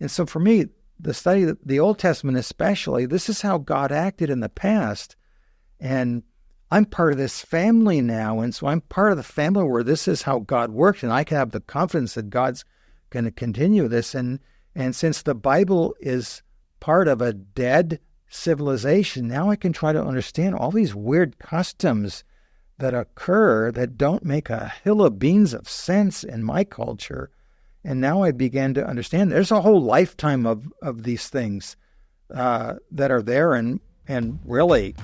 And so for me, the study of the Old Testament especially, this is how God acted in the past. And I'm part of this family now, and so I'm part of the family where this is how God works, and I can have the confidence that God's going to continue this. And since the Bible is part of a dead civilization, now I can try to understand all these weird customs that occur that don't make a hill of beans of sense in my culture. And now I began to understand there's a whole lifetime of these things that are there, and really,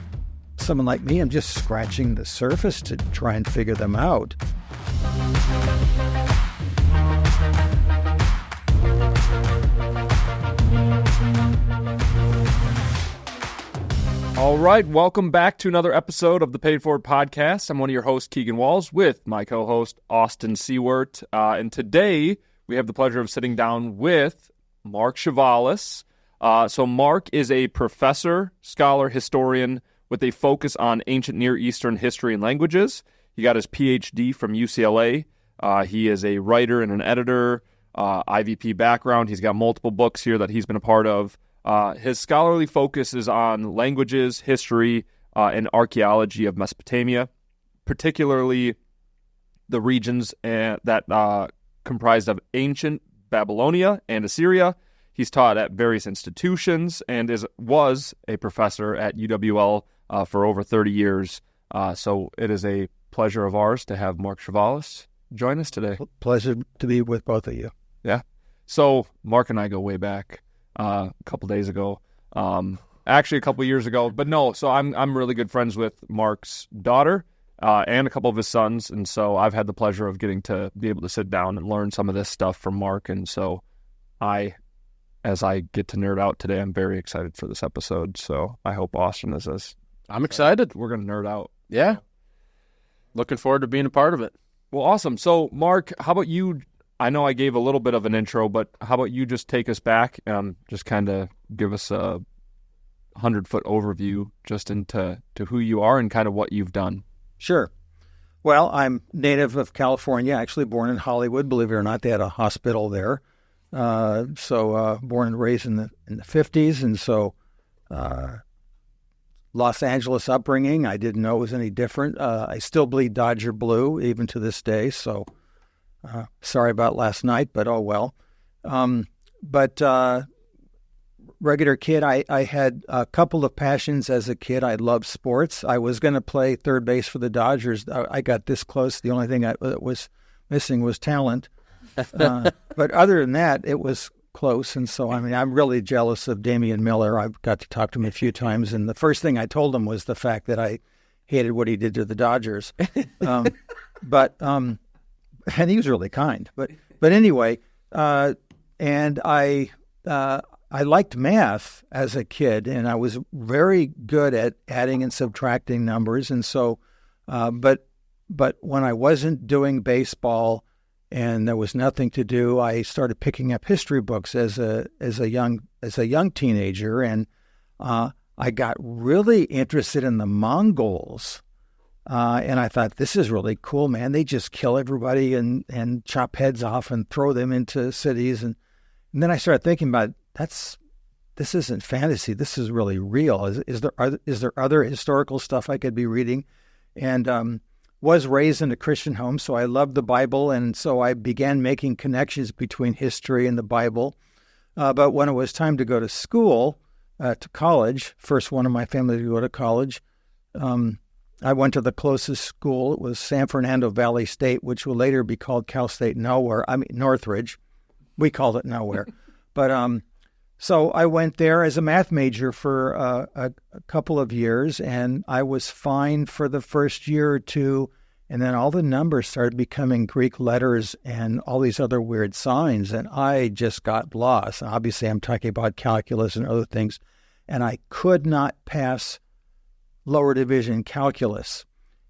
someone like me, I'm just scratching the surface to try and figure them out. All right, welcome back to another episode of the Paid Forward Podcast. I'm one of your hosts, Keegan Walls, with my co-host, Austin Seward. And today, we have the pleasure of sitting down with Mark Chavalas. So Mark is a professor, scholar, historian, with a focus on ancient Near Eastern history and languages. He got his PhD from UCLA. He is a writer and an editor, IVP background. He's got multiple books here that he's been a part of. His scholarly focus is on languages, history, and archaeology of Mesopotamia, particularly the regions that comprised of ancient Babylonia and Assyria. He's taught at various institutions and was a professor at UWL for over 30 years. So it is a pleasure of ours to have Mark Chavalas join us today. Pleasure to be with both of you. Yeah. So Mark and I go way back a couple days ago, actually a couple years ago. But no, so I'm really good friends with Mark's daughter and a couple of his sons. And so I've had the pleasure of getting to be able to sit down and learn some of this stuff from Mark. And so as I get to nerd out today, I'm very excited for this episode. So I hope Austin is as... I'm excited. We're going to nerd out. Yeah. Looking forward to being a part of it. Well, awesome. So, Mark, how about you? I know I gave a little bit of an intro, but how about you just take us back and just kind of give us a 100-foot overview just into who you are and kind of what you've done? Sure. Well, I'm native of California, actually born in Hollywood. Believe it or not, they had a hospital there. So born and raised in the 50s, and so Los Angeles upbringing. I didn't know it was any different. I still bleed Dodger blue even to this day. So sorry about last night, but oh well. But regular kid, I had a couple of passions as a kid. I loved sports. I was going to play third base for the Dodgers. I got this close. The only thing I was missing was talent. But other than that, it was close. And so, I mean, I'm really jealous of Damian Miller. I've got to talk to him a few times. And the first thing I told him was the fact that I hated what he did to the Dodgers. And he was really kind. But anyway, and I liked math as a kid, and I was very good at adding and subtracting numbers. And so, but when I wasn't doing baseball and there was nothing to do, I started picking up history books as a young teenager, and I got really interested in the Mongols. And I thought, this is really cool, man. They just kill everybody and chop heads off and throw them into cities. And then I started thinking about, this isn't fantasy. This is really real. Is there other historical stuff I could be reading? And was raised in a Christian home, so I loved the Bible. And so I began making connections between history and the Bible. But when it was time to go to school, to college, first one in my family to go to college, I went to the closest school. It was San Fernando Valley State, which will later be called Cal State Northridge. We called it Nowhere. But so I went there as a math major for a couple of years, and I was fine for the first year or two. And then all the numbers started becoming Greek letters and all these other weird signs, and I just got lost. Obviously, I'm talking about calculus and other things, and I could not pass lower division calculus.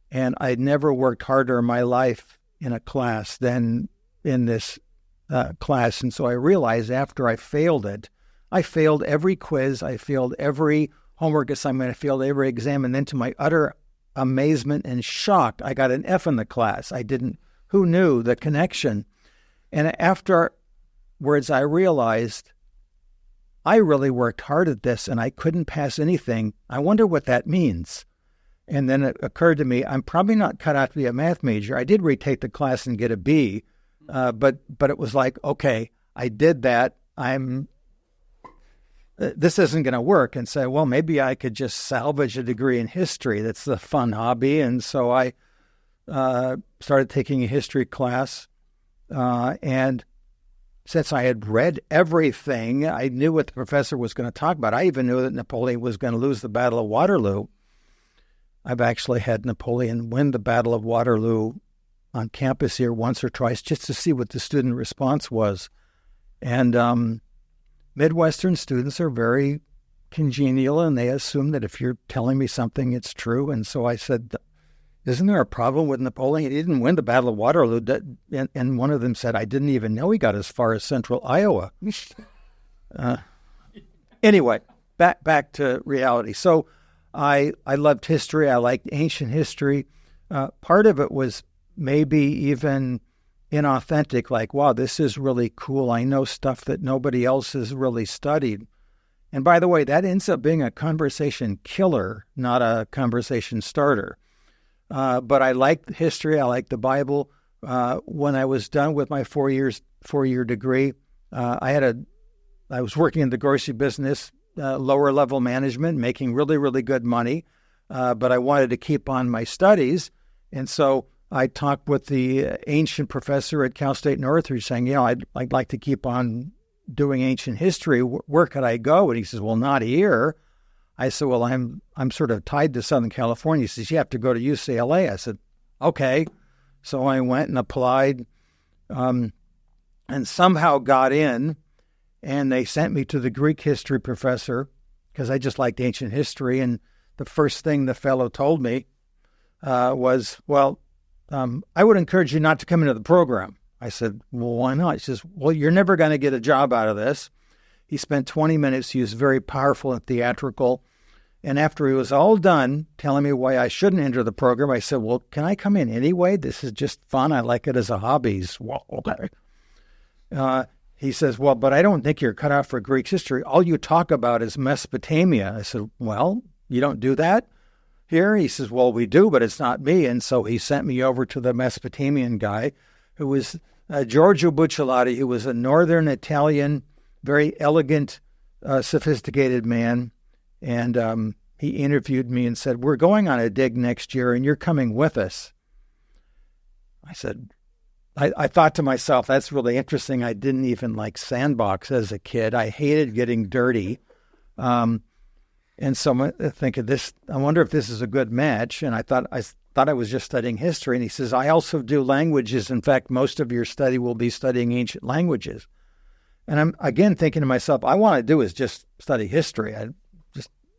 And I'd never worked harder in my life in a class than in this class. And so I realized after I failed it, I failed every quiz, I failed every homework assignment, I failed every exam, and then to my utter amazement and shock, I got an F in the class. Who knew the connection? And afterwards, I realized I really worked hard at this and I couldn't pass anything. I wonder what that means. And then it occurred to me, I'm probably not cut out to be a math major. I did retake the class and get a B, but it was like, okay, I did that. This isn't going to work. And say, well, maybe I could just salvage a degree in history. That's the fun hobby. And so I started taking a history class. And since I had read everything, I knew what the professor was going to talk about. I even knew that Napoleon was going to lose the Battle of Waterloo. I've actually had Napoleon win the Battle of Waterloo on campus here once or twice just to see what the student response was. And Midwestern students are very congenial, and they assume that if you're telling me something, it's true. And so I said, isn't there a problem with Napoleon? He didn't win the Battle of Waterloo. And one of them said, I didn't even know he got as far as central Iowa. Anyway, back to reality. So I loved history. I liked ancient history. Part of it was maybe even inauthentic, like, wow, this is really cool. I know stuff that nobody else has really studied. And by the way, that ends up being a conversation killer, not a conversation starter. But I liked history. I liked the Bible. When I was done with my 4-year degree, I was working in the grocery business, lower level management, making really, really good money. But I wanted to keep on my studies. And so I talked with the ancient professor at Cal State Northridge saying, I'd like to keep on doing ancient history. Where could I go? And he says, well, not here. I said, well, I'm sort of tied to Southern California. He says, you have to go to UCLA. I said, okay. So I went and applied and somehow got in, and they sent me to the Greek history professor because I just liked ancient history. And the first thing the fellow told me was, well, I would encourage you not to come into the program. I said, well, why not? He says, well, you're never going to get a job out of this. He spent 20 minutes. He was very powerful and theatrical. And after he was all done telling me why I shouldn't enter the program, I said, well, can I come in anyway? This is just fun. I like it as a hobby. He's, well, okay. He says, well, but I don't think you're cut out for Greek history. All you talk about is Mesopotamia. I said, well, you don't do that here? He says, well, we do, but it's not me. And so he sent me over to the Mesopotamian guy, who was Giorgio Bucciolati, who was a northern Italian, very elegant, sophisticated man. And he interviewed me and said, we're going on a dig next year and you're coming with us. I said, I thought to myself, that's really interesting. I didn't even like sandbox as a kid. I hated getting dirty. And so I'm thinking I wonder if this is a good match. And I thought I was just studying history. And he says, I also do languages. In fact, most of your study will be studying ancient languages. And I'm again thinking to myself, I want to do is just study history.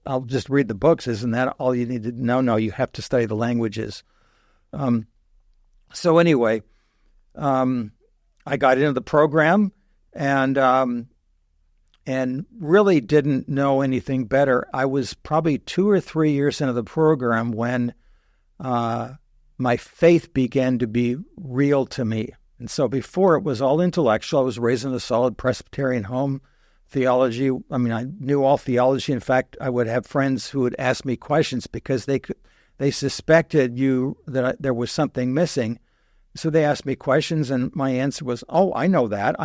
I'll just read the books. Isn't that all you need to know? No, you have to study the languages. So anyway, I got into the program and really didn't know anything better. I was probably 2 or 3 years into the program when my faith began to be real to me. And so before it was all intellectual. I was raised in a solid Presbyterian home. Theology, I mean, I knew all theology. In fact, I would have friends who would ask me questions because they suspected that there was something missing. So they asked me questions, and my answer was, oh, I know that.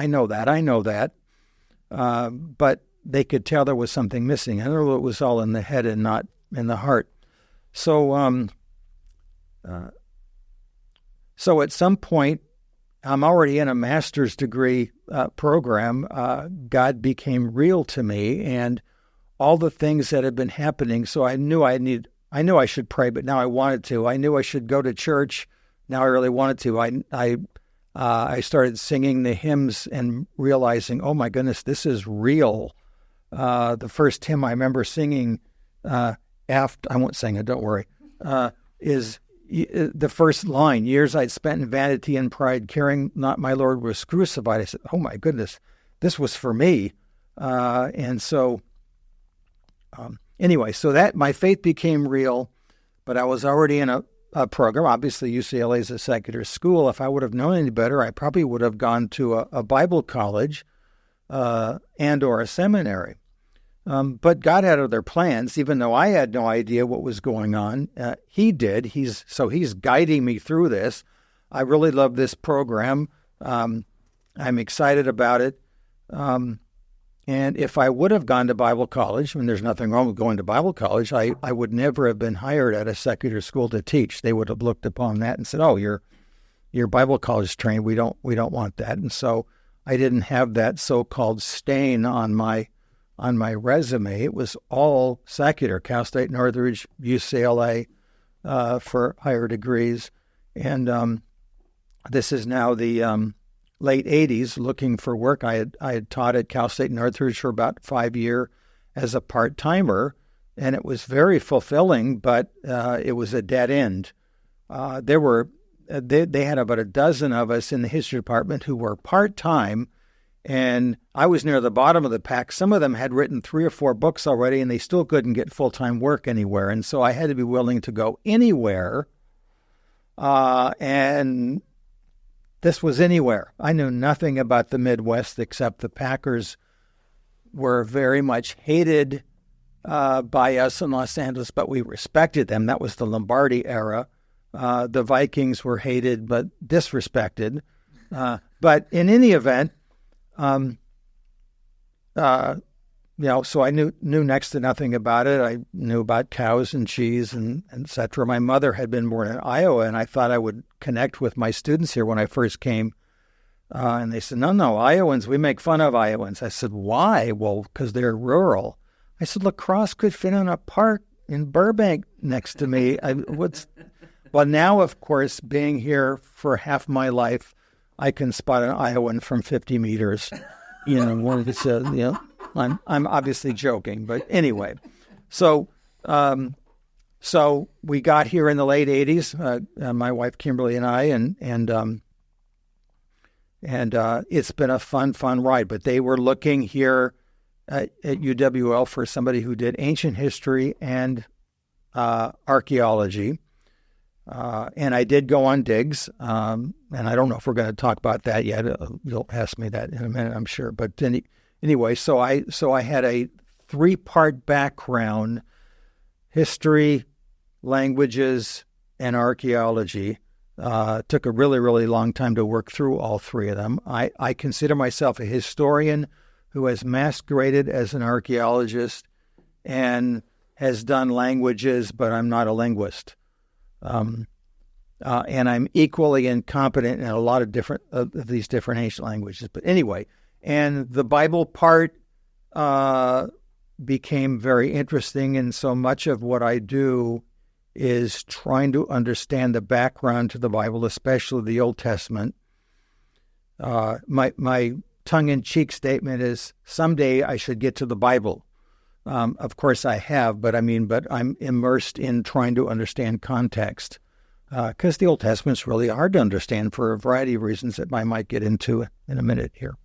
But they could tell there was something missing. I know it was all in the head and not in the heart. So at some point, I'm already in a master's degree program. God became real to me, and all the things that had been happening. So I knew I should pray, but now I wanted to. I knew I should go to church. Now I really wanted to. I started singing the hymns and realizing, oh my goodness, this is real. The first hymn I remember singing after, I won't sing it, don't worry, is the first line, years I'd spent in vanity and pride, caring not my Lord was crucified. I said, oh my goodness, this was for me. And so anyway, so that my faith became real, but I was already in a program. Obviously, UCLA is a secular school. If I would have known any better, I probably would have gone to a Bible college and or a seminary. But God had other plans, even though I had no idea what was going on. He did. He's guiding me through this. I really love this program. I'm excited about it. And if I would have gone to Bible college, and there's nothing wrong with going to Bible college, I would never have been hired at a secular school to teach. They would have looked upon that and said, "Oh, you're Bible college trained. We don't want that." And so I didn't have that so-called stain on my resume. It was all secular: Cal State Northridge, UCLA, for higher degrees. And this is now the late 80s, looking for work. I had taught at Cal State Northridge for about 5 years as a part-timer, and it was very fulfilling, but it was a dead end. They had about a dozen of us in the history department who were part-time, and I was near the bottom of the pack. Some of them had written 3 or 4 books already, and they still couldn't get full-time work anywhere, and so I had to be willing to go anywhere, and this was anywhere. I knew nothing about the Midwest except the Packers were very much hated by us in Los Angeles, but we respected them. That was the Lombardi era. The Vikings were hated but disrespected. But in any event, so I knew next to nothing about it. I knew about cows and cheese and et cetera. My mother had been born in Iowa, and I thought I would connect with my students here when I first came. And they said, no, Iowans, we make fun of Iowans. I said, why? Well, because they're rural. I said, La Crosse could fit in a park in Burbank next to me. Well, now, of course, being here for half my life, I can spot an Iowan from 50 meters. I'm obviously joking, but anyway. So we got here in the late 80s, my wife Kimberly and I, and it's been a fun ride. But they were looking here at UWL for somebody who did ancient history and archaeology. And I did go on digs, and I don't know if we're going to talk about that yet. You'll ask me that in a minute, I'm sure. But anyway, so I had a 3-part background: history, languages, and archaeology. Took a really, really long time to work through all 3 of them. I consider myself a historian who has masqueraded as an archaeologist and has done languages, but I'm not a linguist. And I'm equally incompetent in a lot of different of these different ancient languages. But anyway, and the Bible part became very interesting, and so much of what I do is trying to understand the background to the Bible, especially the Old Testament. My tongue-in-cheek statement is, someday I should get to the Bible. Of course I have, but I'm immersed in trying to understand context, because the Old Testament's really hard to understand for a variety of reasons that I might get into in a minute here.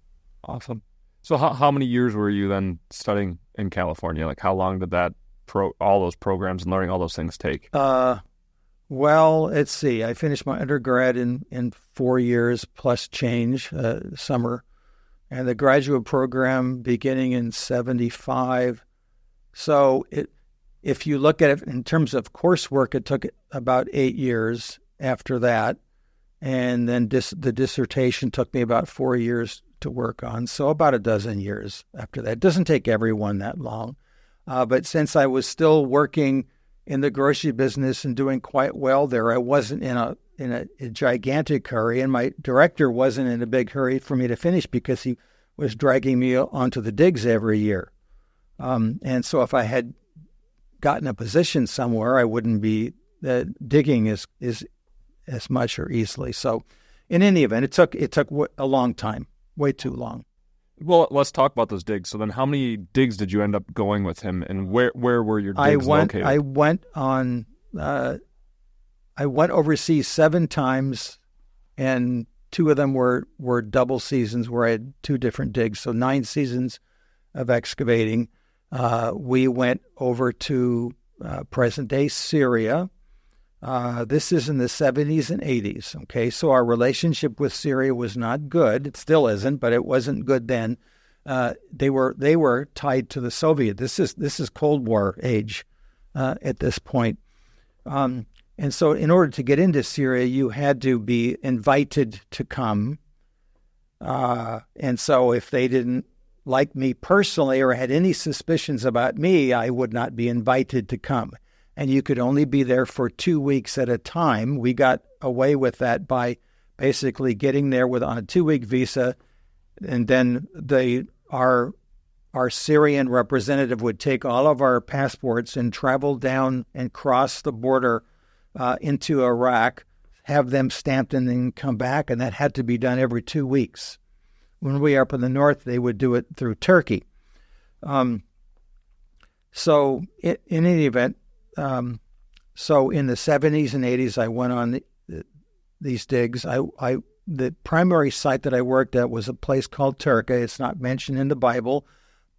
Awesome. So how many years were you then studying in California? Like, how long did that all those programs and learning all those things take? Well, let's see. I finished my undergrad in 4 years plus change, summer, and the graduate program beginning in 1975. So if you look at it in terms of coursework, it took about 8 years after that. And then the dissertation took me about 4 years to work on. So about a dozen years after that. It doesn't take everyone that long. But since I was still working in the grocery business and doing quite well there, I wasn't in a gigantic hurry. And my director wasn't in a big hurry for me to finish because he was dragging me onto the digs every year. And so if I had gotten a position somewhere, I wouldn't be digging as much or easily. So in any event, it took a long time, way too long. Well, let's talk about those digs. So then how many digs did you end up going with him, and where were your digs located? I went overseas 7 times, and 2 of them were double seasons where I had 2 different digs, so 9 seasons of excavating. We went over to present-day Syria. This is in the 70s and 80s, okay? So our relationship with Syria was not good. It still isn't, but it wasn't good then. they were tied to the Soviet. This is Cold War age at this point. And so in order to get into Syria, you had to be invited to come. And so if they didn't like me personally or had any suspicions about me, I would not be invited to come. And you could only be there for 2 weeks at a time. We got away with that by basically getting there on a 2-week visa, and then our Syrian representative would take all of our passports and travel down and cross the border into Iraq, have them stamped, and then come back, and that had to be done every 2 weeks. When we were up in the north, they would do it through Turkey. So in any event, so in the 70s and 80s, I went on these digs. The primary site that I worked at was a place called Turka. It's not mentioned in the Bible,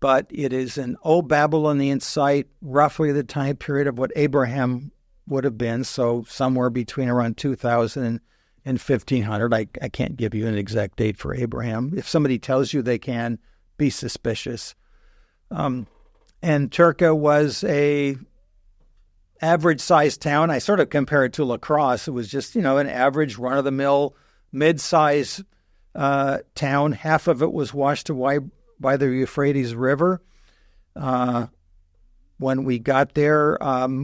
but it is an old Babylonian site, roughly the time period of what Abraham would have been, so somewhere between around 2000 and 1500. I can't give you an exact date for Abraham. If somebody tells you they can, be suspicious. And Turka was a average-sized town. I sort of compare it to La Crosse. It was just, an average, run-of-the-mill, mid-size town. Half of it was washed away by the Euphrates River. When we got there,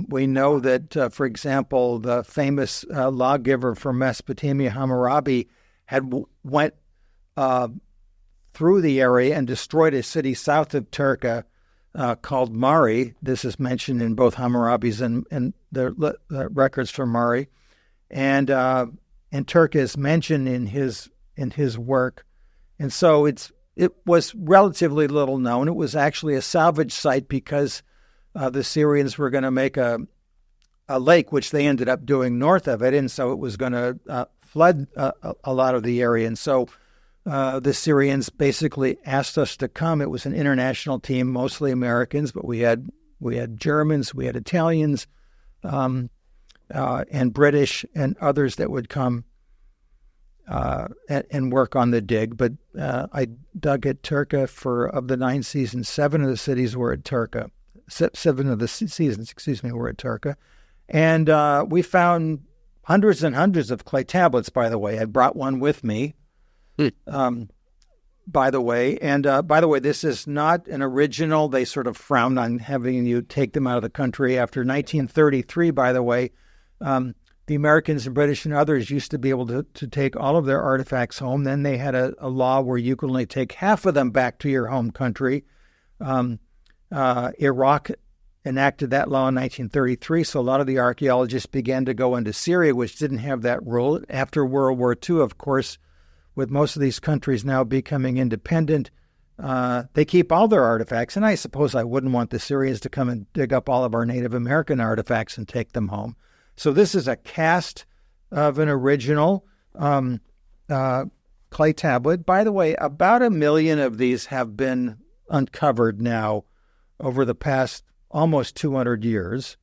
we know that, for example, the famous lawgiver from Mesopotamia, Hammurabi, had went through the area and destroyed a city south of Turka called Mari. This is mentioned in both Hammurabi's and the records from Mari, and Turka is mentioned in his work, and so it was relatively little known. It was actually a salvage site because the Syrians were going to make a lake, which they ended up doing north of it, and so it was going to flood a lot of the area. And so the Syrians basically asked us to come. It was an international team, mostly Americans, but we had Germans, we had Italians, and British, and others that would come and work on the dig. But I dug at Turka of the 9 seasons, 7 of the cities were at Turka. 7 of the seasons, were at Turka. And we found hundreds and hundreds of clay tablets, by the way. I brought one with me, by the way. And by the way, this is not an original. They sort of frowned on having you take them out of the country. After 1933, by the way, the Americans and British and others used to be able to take all of their artifacts home. Then they had a law where you could only take half of them back to your home country. Iraq enacted that law in 1933, so a lot of the archaeologists began to go into Syria, which didn't have that rule. After World War II, of course, with most of these countries now becoming independent, they keep all their artifacts, and I suppose I wouldn't want the Syrians to come and dig up all of our Native American artifacts and take them home. So this is a cast of an original clay tablet. By the way, about 1 million of these have been uncovered now over the past almost 200 years.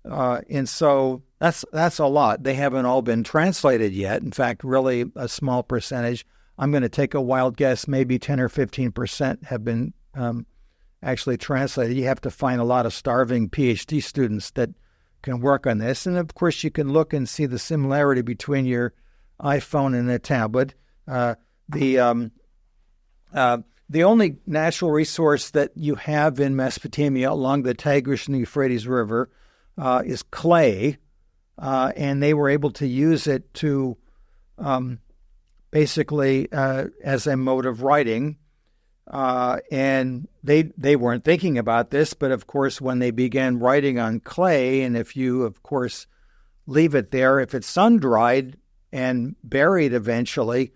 And so that's a lot. They haven't all been translated yet. In fact, really a small percentage. I'm going to take a wild guess, maybe 10 or 15% have been actually translated. You have to find a lot of starving PhD students that can work on this. And of course, you can look and see the similarity between your iPhone and a tablet. The only natural resource that you have in Mesopotamia along the Tigris and the Euphrates River is clay, and they were able to use it to basically as a mode of writing. And they weren't thinking about this, but of course, when they began writing on clay, and if you, of course, leave it there, if it's sun-dried and buried eventually,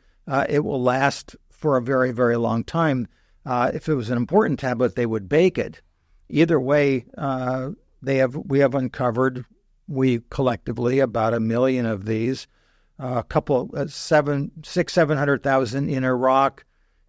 it will last for a very, very long time. If it was an important tablet, they would bake it. Either way, we have uncovered, we collectively, about 1 million of these. A couple, 700,000 in Iraq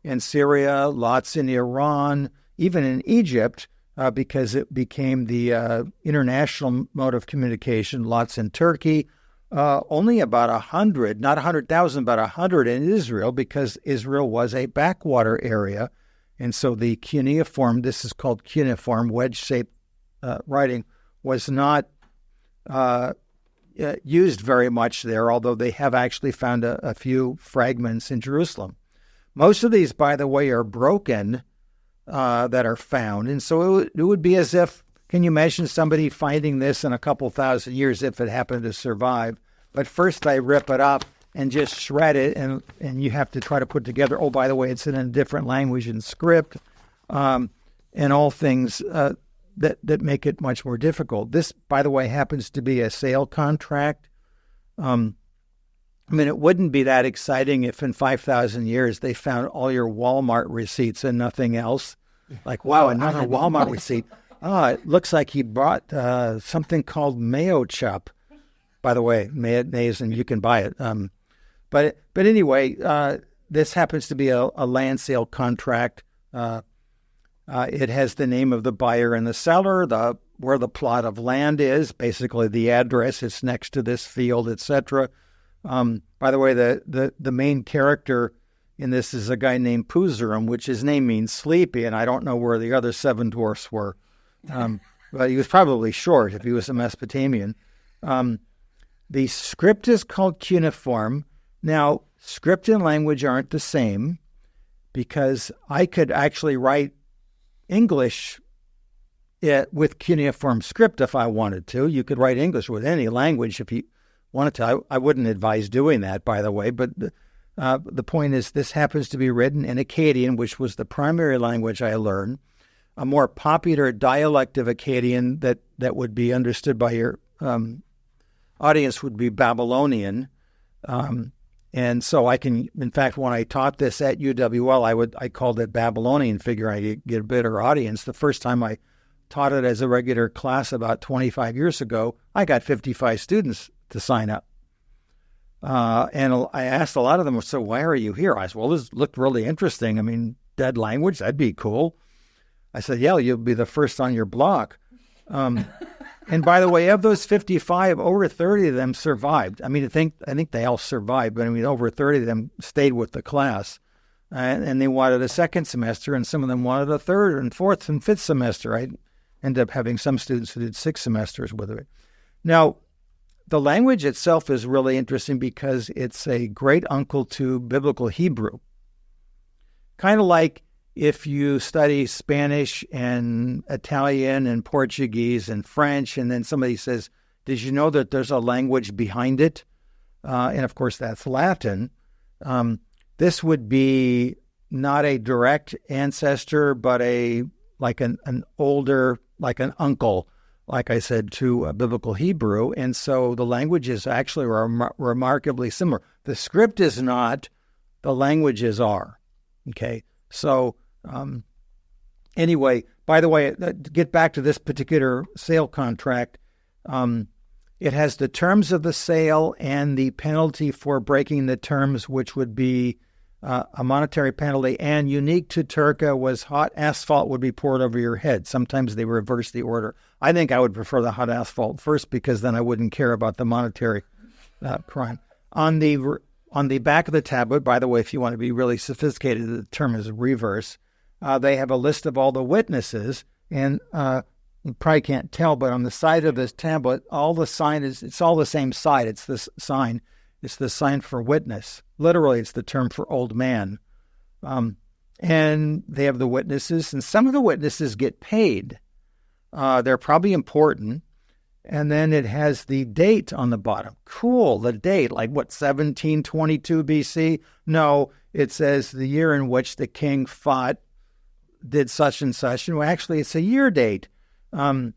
and Syria, lots in Iran, even in Egypt, because it became the international mode of communication, lots in Turkey. Only about 100, not 100,000, but 100 in Israel, because Israel was a backwater area. And so the cuneiform, this is called cuneiform, wedge-shaped writing, was not used very much there, although they have actually found a few fragments in Jerusalem. Most of these, by the way, are broken that are found. And so it would be as if, can you imagine somebody finding this in a couple thousand years if it happened to survive? But first I rip it up and just shred it, and you have to try to put together, oh, by the way, it's in a different language and script, and all things that make it much more difficult. This, by the way, happens to be a sale contract. I mean, it wouldn't be that exciting if in 5,000 years they found all your Walmart receipts and nothing else. Like, wow, another Walmart receipt. Oh, it looks like he brought something called mayo chop. By the way, mayonnaise, and you can buy it. But anyway, this happens to be a land sale contract. It has the name of the buyer and the seller, where the plot of land is, basically the address. It's next to this field, etc. By the way, the main character in this is a guy named Puzerum, which his name means sleepy, and I don't know where the other seven dwarfs were. But he was probably short if he was a Mesopotamian. The script is called cuneiform. Now, script and language aren't the same, because I could actually write English with cuneiform script if I wanted to. You could write English with any language if you wanted to. I wouldn't advise doing that, by the way, but the point is this happens to be written in Akkadian, which was the primary language I learned. A more popular dialect of Akkadian that would be understood by your audience would be Babylonian. And so I can, in fact, when I taught this at UWL, I called it Babylonian, figure I get a better audience. The first time I taught it as a regular class about 25 years ago, I got 55 students to sign up. And I asked a lot of them, so why are you here? I said, well, this looked really interesting. I mean, dead language, that'd be cool. I said, yeah, you'll be the first on your block. And by the way, of those 55, over 30 of them survived. I mean, I think they all survived, but I mean, over 30 of them stayed with the class. And they wanted a second semester, and some of them wanted a third and fourth and fifth semester. I ended up having some students who did 6 semesters with it. Now, the language itself is really interesting because it's a great uncle to Biblical Hebrew. Kind of like if you study Spanish and Italian and Portuguese and French, and then somebody says, did you know that there's a language behind it? And of course, that's Latin. This would be not a direct ancestor, but like an older, like an uncle, like I said, to Biblical Hebrew. And so the languages actually are remarkably similar. The script is not, the languages are. Okay, so anyway, by the way, to get back to this particular sale contract, it has the terms of the sale and the penalty for breaking the terms, which would be a monetary penalty. And unique to Turkey was hot asphalt would be poured over your head. Sometimes they reverse the order. I think I would prefer the hot asphalt first because then I wouldn't care about the monetary crime. On the back of the tablet, by the way, if you want to be really sophisticated, the term is reverse. They have a list of all the witnesses, and you probably can't tell, but on the side of this tablet, all the sign it's all the same side. It's this sign. It's the sign for witness. Literally, it's the term for old man. And they have the witnesses, and some of the witnesses get paid. They're probably important. And then it has the date on the bottom. Cool, the date, like what, 1722 BC? No, it says the year in which the king fought, did such and such. And actually, it's a year date. They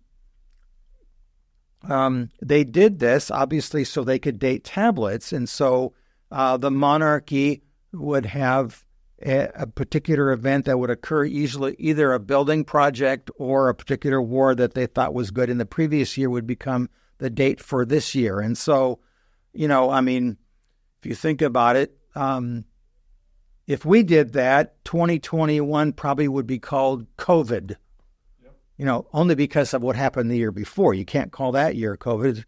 did this, obviously, so they could date tablets. And so the monarchy would have a particular event that would occur, easily either a building project or a particular war that they thought was good in the previous year would become the date for this year. And so, I mean, if you think about it, if we did that, 2021 probably would be called COVID, only because of what happened the year before. You can't call that year COVID,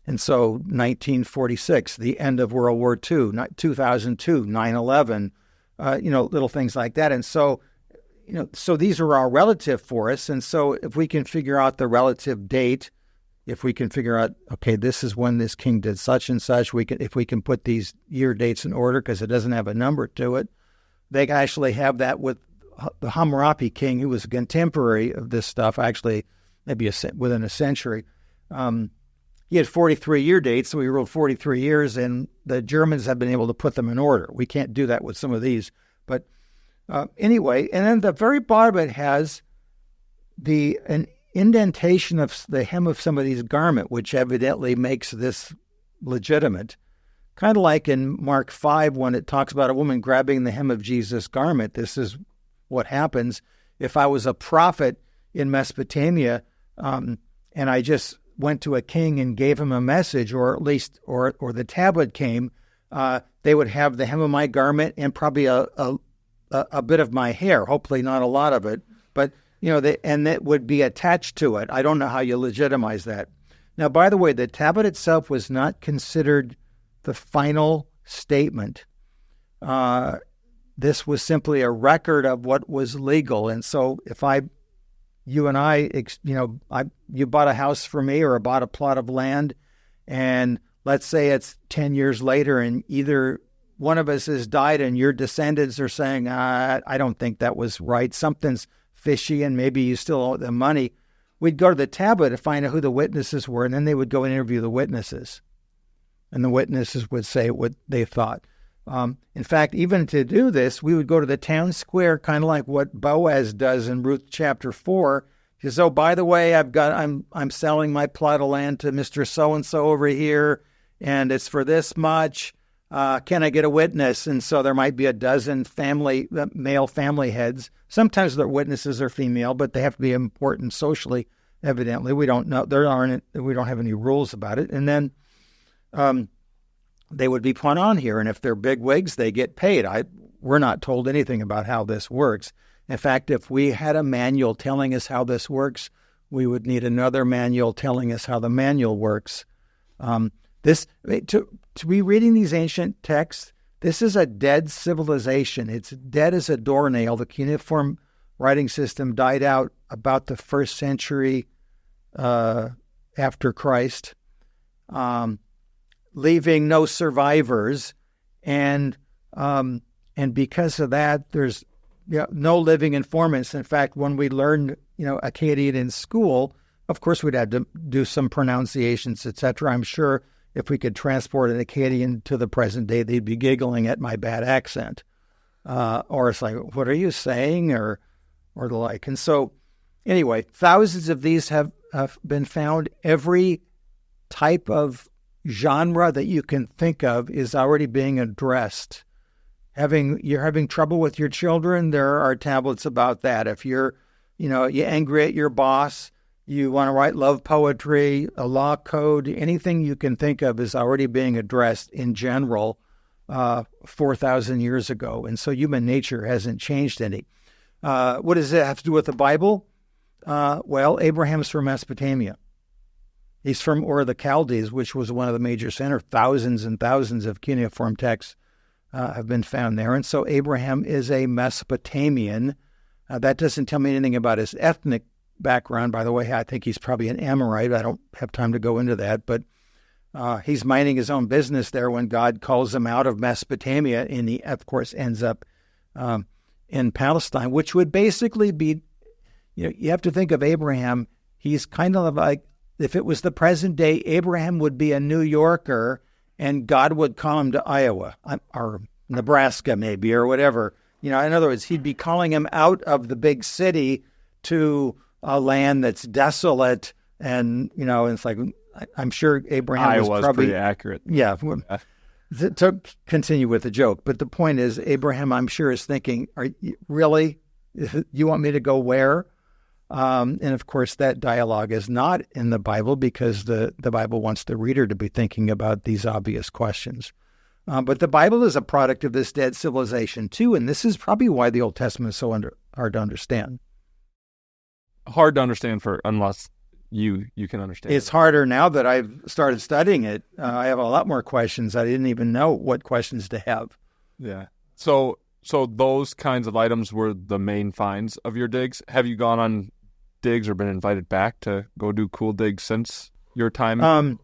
and so 1946, the end of World War II, 2002, 9/11, little things like that. And so, so these are all relative for us. And so if we can figure out the relative date, if we can figure out, okay, this is when this king did such and such, if we can put these year dates in order because it doesn't have a number to it, they can actually have that with the Hammurabi king, who was a contemporary of this stuff, actually maybe within a century. He had 43 year dates, so he ruled 43 years, and the Germans have been able to put them in order. We can't do that with some of these. But anyway, and then the very bottom it has an indentation of the hem of somebody's garment, which evidently makes this legitimate. Kind of like in Mark 5 when it talks about a woman grabbing the hem of Jesus' garment. This is what happens if I was a prophet in Mesopotamia and I just went to a king and gave him a message, or at least, or the tablet came, they would have the hem of my garment and probably a bit of my hair, hopefully not a lot of it, but and that would be attached to it. I don't know how you legitimize that. Now, by the way, the tablet itself was not considered the final statement. This was simply a record of what was legal. And so if you bought a house for me or bought a plot of land, and let's say it's 10 years later and either one of us has died and your descendants are saying, I don't think that was right. Something's fishy and maybe you still owe the money. We'd go to the tablet to find out who the witnesses were, and then they would go and interview the witnesses. And the witnesses would say what they thought. In fact, even to do this, we would go to the town square, kind of like what Boaz does in Ruth chapter 4. He says, "Oh, by the way, I'm selling my plot of land to Mr. So-and-so over here, and it's for this much. Can I get a witness?" And so there might be a dozen male family heads. Sometimes their witnesses are female, but they have to be important socially, evidently. We don't know. We don't have any rules about it. And then they would be put on here, and if they're big wigs, they get paid. We're not told anything about how this works. In fact, if we had a manual telling us how this works, we would need another manual telling us how the manual works. To be reading these ancient texts, this is a dead civilization. It's dead as a doornail. The cuneiform writing system died out about the 1st century after Christ, leaving no survivors, and because of that, there's no living informants. In fact, when we learned Akkadian in school, of course we'd have to do some pronunciations, etc. I'm sure if we could transport an Akkadian to the present day, they'd be giggling at my bad accent, or it's like, "What are you saying?" or the like. And so, anyway, thousands of these have been found. Every type of genre that you can think of is already being addressed. You're having trouble with your children, there are tablets about that. If you're angry at your boss, you want to write love poetry, a law code, anything you can think of is already being addressed in general 4,000 years ago. And so human nature hasn't changed any. What does it have to do with the Bible? Well, Abraham's from Mesopotamia. He's from Ur of the Chaldees, which was one of the major centers. Thousands and thousands of cuneiform texts have been found there. And so Abraham is a Mesopotamian. That doesn't tell me anything about his ethnic background. By the way, I think he's probably an Amorite. I don't have time to go into that. But he's minding his own business there when God calls him out of Mesopotamia. And he, of course, ends up in Palestine, which would basically be, you have to think of Abraham. He's kind of like, if it was the present day, Abraham would be a New Yorker and God would call him to Iowa or Nebraska maybe or whatever. In other words, he'd be calling him out of the big city to a land that's desolate. And, it's like, I'm sure Abraham Iowa's was probably pretty accurate. Yeah. To continue with the joke. But the point is, Abraham, I'm sure, is thinking, "Are you, really? You want me to go where?" And of course, that dialogue is not in the Bible because the Bible wants the reader to be thinking about these obvious questions. But the Bible is a product of this dead civilization too, and this is probably why the Old Testament is so hard to understand. Hard to understand unless you can understand. It's harder now that I've started studying it. I have a lot more questions. I didn't even know what questions to have. Yeah. So So those kinds of items were the main finds of your digs. Have you gone on digs or been invited back to go do cool digs since your time?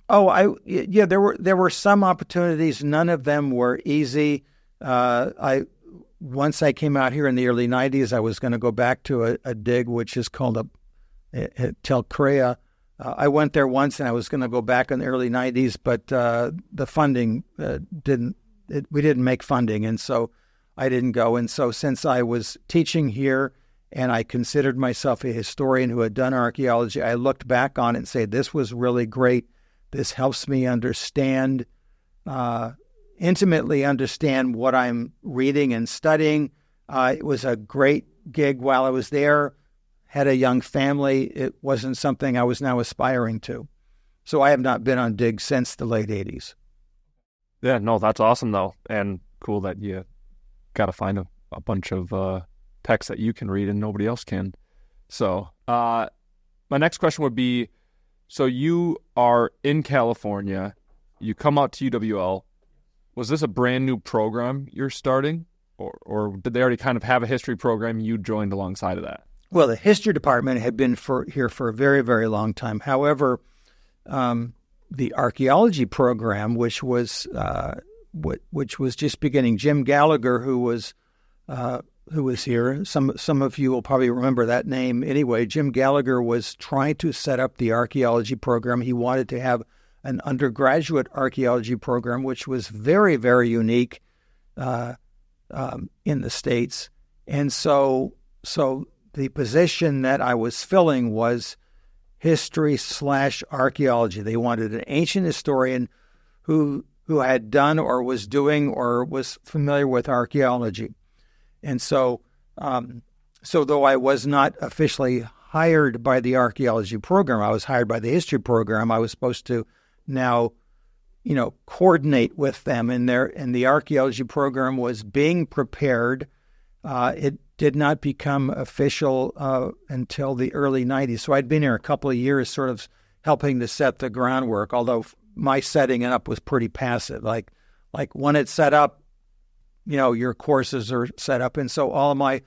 There were some opportunities. None of them were easy. Once I came out here in the early 90s, I was going to go back to a dig, which is called Tel Crea. I went there once, and I was going to go back in the early 90s, but the funding we didn't make funding, and so I didn't go. And so since I was teaching here and I considered myself a historian who had done archaeology, I looked back on it and said, this was really great. This helps me understand, intimately understand what I'm reading and studying. It was a great gig while I was there. Had a young family. It wasn't something I was now aspiring to. So I have not been on digs since the late 80s. Yeah, no, that's awesome, though. And cool that you got to find a bunch of texts that you can read and nobody else can. So my next question would be, so you are in California. You come out to UWL. Was this a brand new program you're starting? Or did they already kind of have a history program you joined alongside of that? Well, the history department had been here for a very, very long time. However, the archaeology program, which was just beginning, Jim Gallagher, who was here. Some of you will probably remember that name anyway. Jim Gallagher was trying to set up the archaeology program. He wanted to have an undergraduate archaeology program, which was very, very unique in the States. And so the position that I was filling was history/archaeology. They wanted an ancient historian who had done or was doing or was familiar with archaeology. And so though I was not officially hired by the archaeology program, I was hired by the history program. I was supposed to now, coordinate with them, and the archaeology program was being prepared. It did not become official until the early 90s. So I'd been here a couple of years sort of helping to set the groundwork, although my setting it up was pretty passive. Like when it's set up, your courses are set up. And so all of my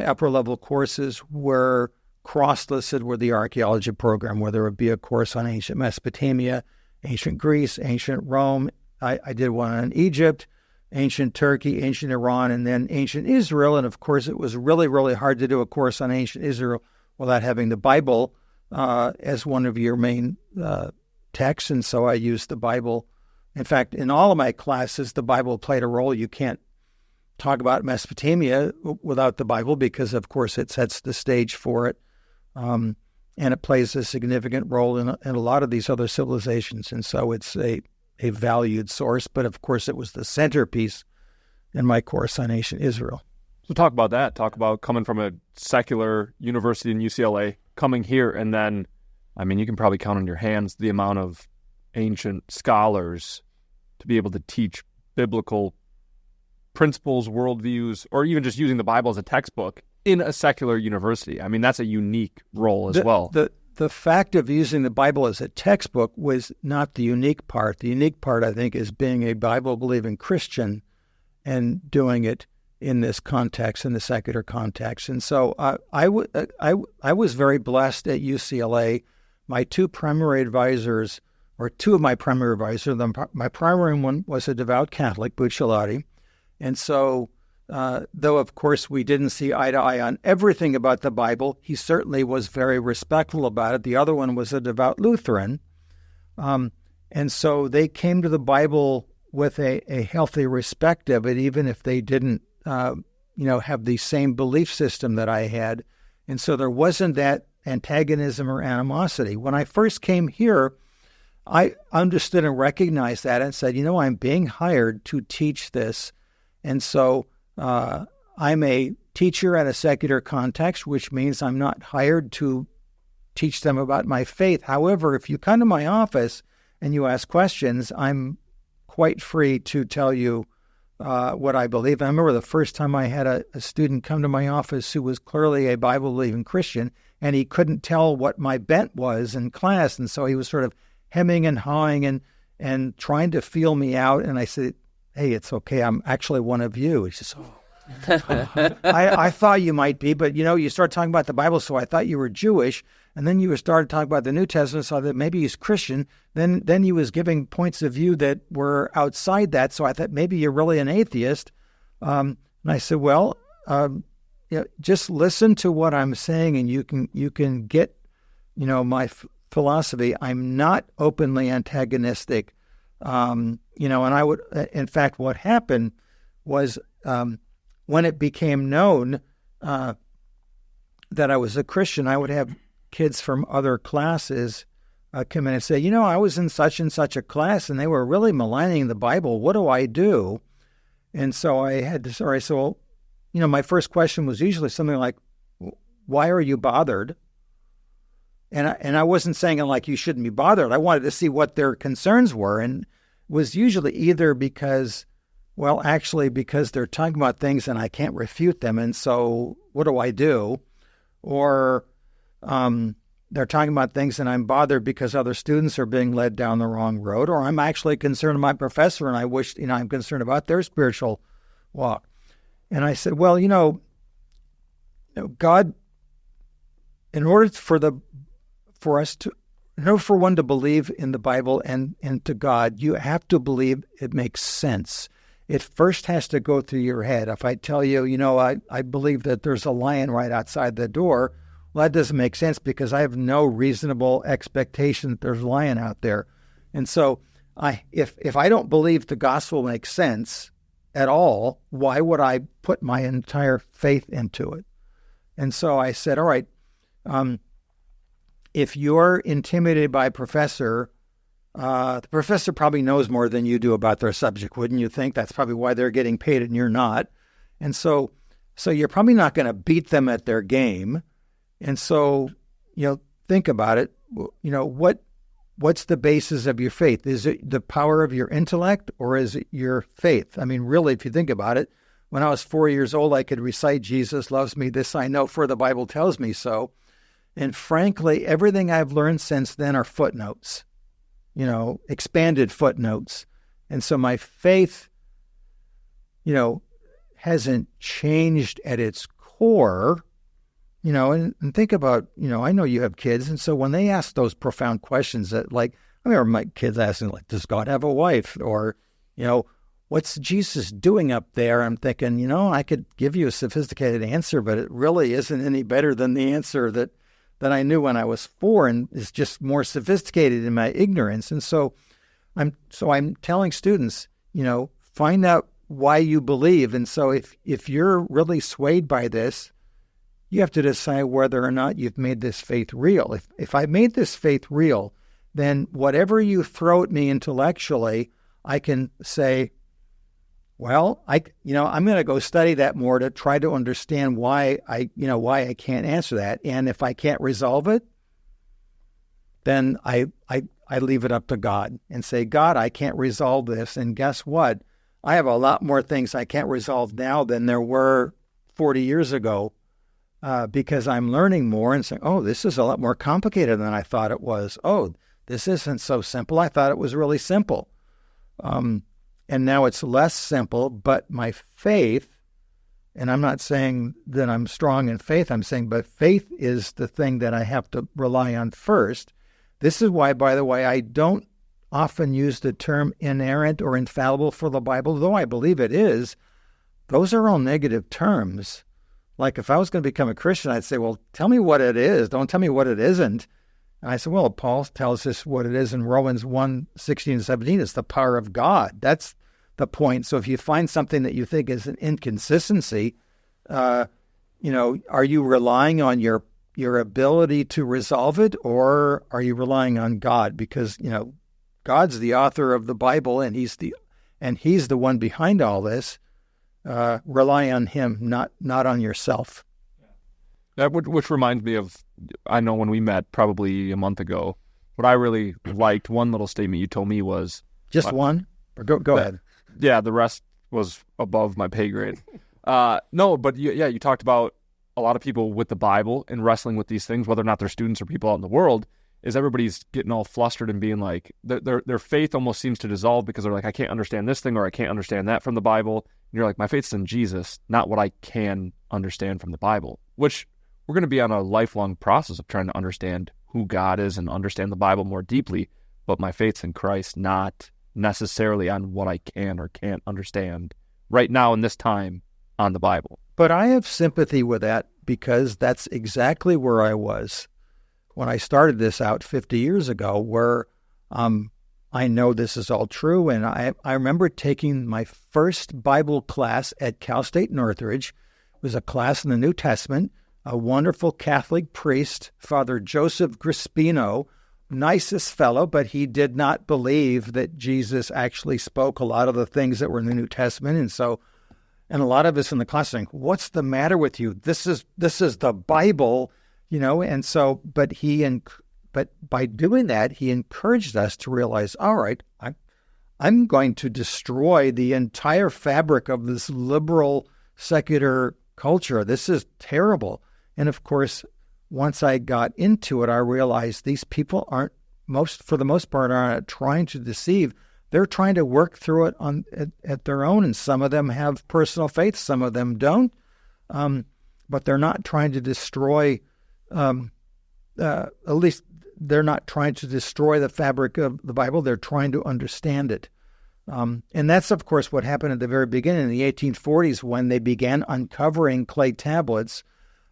upper level courses were cross-listed with the archaeology program, where there would be a course on ancient Mesopotamia, ancient Greece, ancient Rome. I did one on Egypt, ancient Turkey, ancient Iran, and then ancient Israel. And of course, it was really, really hard to do a course on ancient Israel without having the Bible as one of your main texts. And so I used the Bible. In fact, in all of my classes, the Bible played a role. You can't talk about Mesopotamia without the Bible because, of course, it sets the stage for it. And it plays a significant role in a lot of these other civilizations. And so it's a valued source, but of course it was the centerpiece in my course on ancient Israel. So talk about that. Talk about coming from a secular university in UCLA, coming here, and then, you can probably count on your hands the amount of ancient scholars to be able to teach biblical principles, worldviews, or even just using the Bible as a textbook in a secular university. That's a unique role as well. The fact of using the Bible as a textbook was not the unique part. The unique part, I think, is being a Bible-believing Christian and doing it in this context, in the secular context. And so I was very blessed at UCLA. My two of my primary advisors, my primary one was a devout Catholic, Bucciolati. And so though, of course, we didn't see eye to eye on everything about the Bible, he certainly was very respectful about it. The other one was a devout Lutheran. And so they came to the Bible with a healthy respect of it, even if they didn't, have the same belief system that I had. And so there wasn't that antagonism or animosity. When I first came here, I understood and recognized that and said, I'm being hired to teach this. And so I'm a teacher at a secular context, which means I'm not hired to teach them about my faith. However, if you come to my office and you ask questions, I'm quite free to tell you what I believe. I remember the first time I had a student come to my office who was clearly a Bible-believing Christian, and he couldn't tell what my bent was in class. And so he was sort of hemming and hawing and trying to feel me out. And I said, hey, it's okay. I'm actually one of you. It's just, I thought you might be, but you start talking about the Bible, so I thought you were Jewish, and then you started talking about the New Testament, so that maybe he's Christian. Then he was giving points of view that were outside that, so I thought maybe you're really an atheist. And I said, well, just listen to what I'm saying, and you can get, my philosophy. I'm not openly antagonistic, and I would, in fact, what happened was, when it became known that I was a Christian, I would have kids from other classes come in and say, I was in such and such a class, and they were really maligning the Bible. What do I do? And so I had to say, well, my first question was usually something like, why are you bothered? And I wasn't saying it like you shouldn't be bothered. I wanted to see what their concerns were, and it was usually either because they're talking about things and I can't refute them, and so what do I do? Or they're talking about things and I'm bothered because other students are being led down the wrong road, or I'm actually concerned about my professor and I wish, I'm concerned about their spiritual walk. And I said, well, God, in order for one to believe in the Bible and to God, you have to believe it makes sense. It first has to go through your head. If I tell you, I believe that there's a lion right outside the door, well, that doesn't make sense because I have no reasonable expectation that there's a lion out there. And so if I don't believe the gospel makes sense at all, why would I put my entire faith into it? And so I said, all right, if you're intimidated by a professor, the professor probably knows more than you do about their subject, wouldn't you think? That's probably why they're getting paid and you're not. And so you're probably not going to beat them at their game. And so, think about it. What's the basis of your faith? Is it the power of your intellect or is it your faith? I mean, really, if you think about it, when I was 4 years old, I could recite Jesus loves me, this I know, for the Bible tells me so. And frankly, everything I've learned since then are footnotes. Expanded footnotes. And so my faith, hasn't changed at its core, and think about, I know you have kids. And so when they ask those profound questions that I remember my kids asking, does God have a wife? Or, what's Jesus doing up there? I'm thinking, I could give you a sophisticated answer, but it really isn't any better than the answer that I knew when I was 4, and is just more sophisticated in my ignorance. And so I'm telling students, find out why you believe. And so if you're really swayed by this, you have to decide whether or not you've made this faith real. If I made this faith real, then whatever you throw at me intellectually, I can say, well, I'm going to go study that more to try to understand why I can't answer that. And if I can't resolve it, then I leave it up to God and say, God, I can't resolve this. And guess what? I have a lot more things I can't resolve now than there were 40 years ago, because I'm learning more and saying, oh, this is a lot more complicated than I thought it was. Oh, this isn't so simple. I thought it was really simple. And now it's less simple, but my faith, and I'm not saying that I'm strong in faith, I'm saying, but faith is the thing that I have to rely on first. This is why, by the way, I don't often use the term inerrant or infallible for the Bible, though I believe it is. Those are all negative terms. Like if I was going to become a Christian, I'd say, well, tell me what it is. Don't tell me what it isn't. And I said, well, Paul tells us what it is in Romans 1:16-17. It's the power of God. That's the point. So if you find something that you think is an inconsistency, are you relying on your ability to resolve it, or are you relying on God? Because, God's the author of the Bible, and he's the one behind all this. Rely on him, not on yourself. That which reminds me of, I know when we met probably a month ago, what I really liked, one little statement you told me was... Just one? Or go ahead. Yeah, the rest was above my pay grade. No, but you talked about a lot of people with the Bible and wrestling with these things, whether or not they're students or people out in the world. is everybody's getting all flustered and being like, their faith almost seems to dissolve because they're like, I can't understand this thing or I can't understand that from the Bible. And you're like, my faith's in Jesus, not what I can understand from the Bible, which we're going to be on a lifelong process of trying to understand who God is and understand the Bible more deeply. But my faith's in Christ, not necessarily on what I can or can't understand right now in this time on the Bible. But I have sympathy with that because that's exactly where I was when I started this out 50 years ago, where I know this is all true. And I remember taking my first Bible class at Cal State Northridge. It was a class in the New Testament. A wonderful Catholic priest, Father Joseph Grispino, nicest fellow, but he did not believe that Jesus actually spoke a lot of the things that were in the New Testament. And a lot of us in the class saying, what's the matter with you? This is the Bible, and so, but by doing that, he encouraged us to realize, all right, I'm going to destroy the entire fabric of this liberal secular culture. This is terrible. And of course, once I got into it, I realized these people for the most part, aren't trying to deceive. They're trying to work through it at their own, and some of them have personal faith, some of them don't. But they're not trying to destroy, at least they're not trying to destroy the fabric of the Bible. They're trying to understand it. And that's, of course, what happened at the very beginning in the 1840s when they began uncovering clay tablets.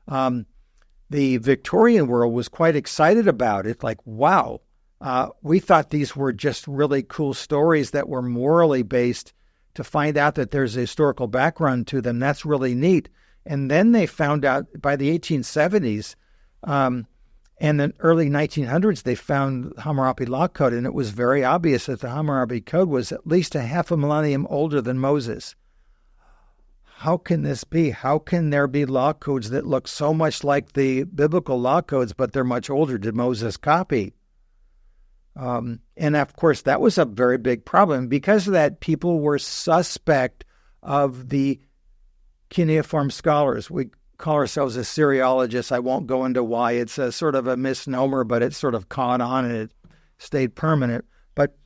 The Victorian world was quite excited about it, like, wow, we thought these were just really cool stories that were morally based. To find out that there's a historical background to them, that's really neat. And then they found out by the 1870s and the early 1900s, they found the Hammurabi Law Code, and it was very obvious that the Hammurabi Code was at least a half a millennium older than Moses. How can this be? How can there be law codes that look so much like the biblical law codes, but they're much older? Did Moses copy? And of course, that was a very big problem. Because of that, people were suspect of the cuneiform scholars. We call ourselves Assyriologists. I won't go into why. It's a sort of a misnomer, but it sort of caught on and it stayed permanent. But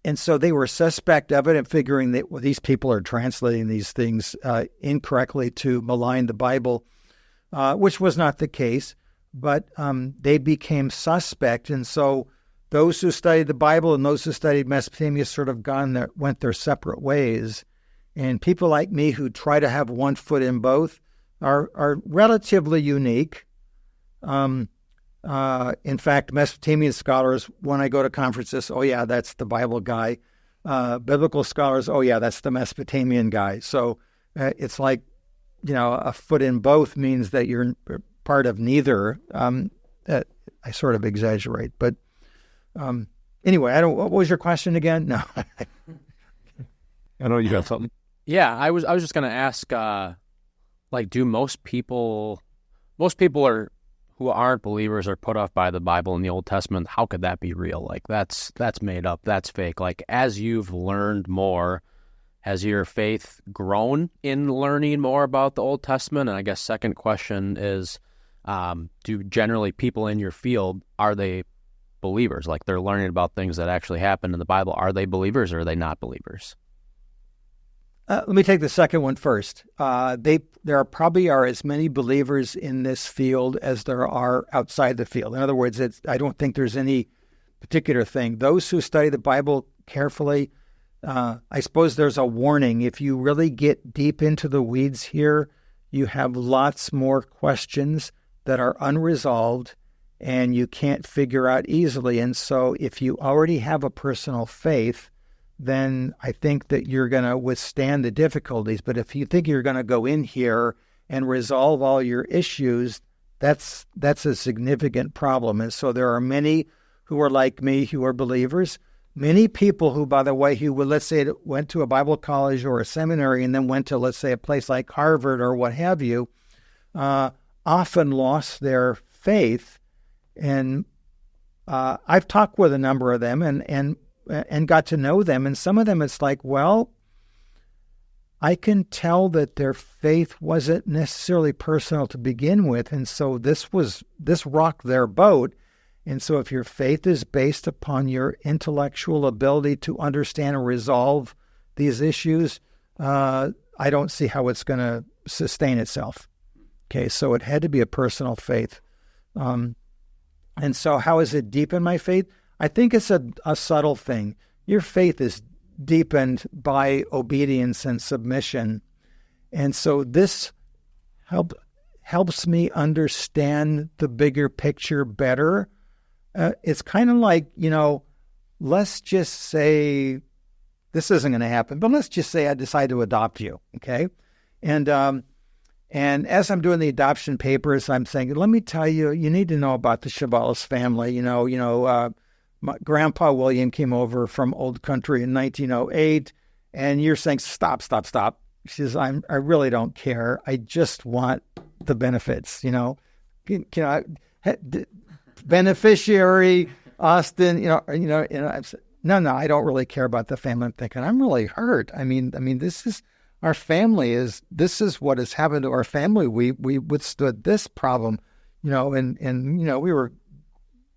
and so they were suspect of it and figuring that these people are translating these things incorrectly to malign the Bible, which was not the case. But they became suspect. And so those who studied the Bible and those who studied Mesopotamia sort of went their separate ways. And people like me who try to have one foot in both are relatively unique. In fact, Mesopotamian scholars, when I go to conferences, oh yeah, that's the Bible guy. Biblical scholars, oh yeah, that's the Mesopotamian guy. So it's like, a foot in both means that you're part of neither. I sort of exaggerate, but anyway, what was your question again? No. I know you got something. Yeah, I was just going to ask, do most people who aren't believers are put off by the Bible and the Old Testament? How could that be real? Like that's made up, that's fake. Like as you've learned more, has your faith grown in learning more about the Old Testament? And I guess second question is, do generally people in your field, are they believers? Like they're learning about things that actually happened in the Bible. Are they believers or are they not believers? Let me take the second one first. There probably are as many believers in this field as there are outside the field. In other words, I don't think there's any particular thing. Those who study the Bible carefully, I suppose there's a warning. If you really get deep into the weeds here, you have lots more questions that are unresolved and you can't figure out easily. And so if you already have a personal faith, then I think that you're going to withstand the difficulties. But if you think you're going to go in here and resolve all your issues, that's a significant problem. And so there are many who are like me, who are believers. Many people who, by the way, let's say, went to a Bible college or a seminary and then went to, let's say, a place like Harvard or what have you, often lost their faith. And I've talked with a number of them and got to know them. And some of them, it's like, well, I can tell that their faith wasn't necessarily personal to begin with. And so this rocked their boat. And so if your faith is based upon your intellectual ability to understand and resolve these issues, I don't see how it's going to sustain itself. Okay, so it had to be a personal faith. And so how has it deepened my faith? I think it's a subtle thing. Your faith is deepened by obedience and submission. And so this helps me understand the bigger picture better. It's kind of like, let's just say, this isn't going to happen, but let's just say I decide to adopt you, okay? And as I'm doing the adoption papers, I'm saying, let me tell you, you need to know about the Chavalas family. My Grandpa William came over from Old Country in 1908, and you're saying, stop. She says, I really don't care. I just want the benefits, beneficiary, Austin, I'm saying, no, I don't really care about the family. I'm thinking, I'm really hurt. I mean, this is our family. This is what has happened to our family. We withstood this problem, and we were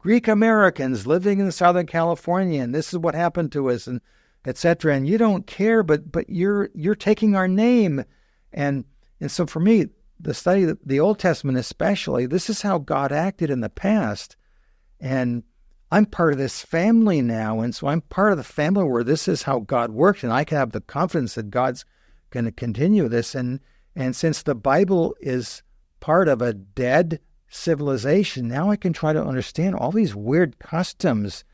Greek Americans living in Southern California, and this is what happened to us, and et cetera. And you don't care, but you're taking our name, and so for me, the study of the Old Testament especially, this is how God acted in the past, and I'm part of this family now, and so I'm part of the family where this is how God works, and I can have the confidence that God's going to continue this. And since the Bible is part of a dead civilization, now I can try to understand all these weird customs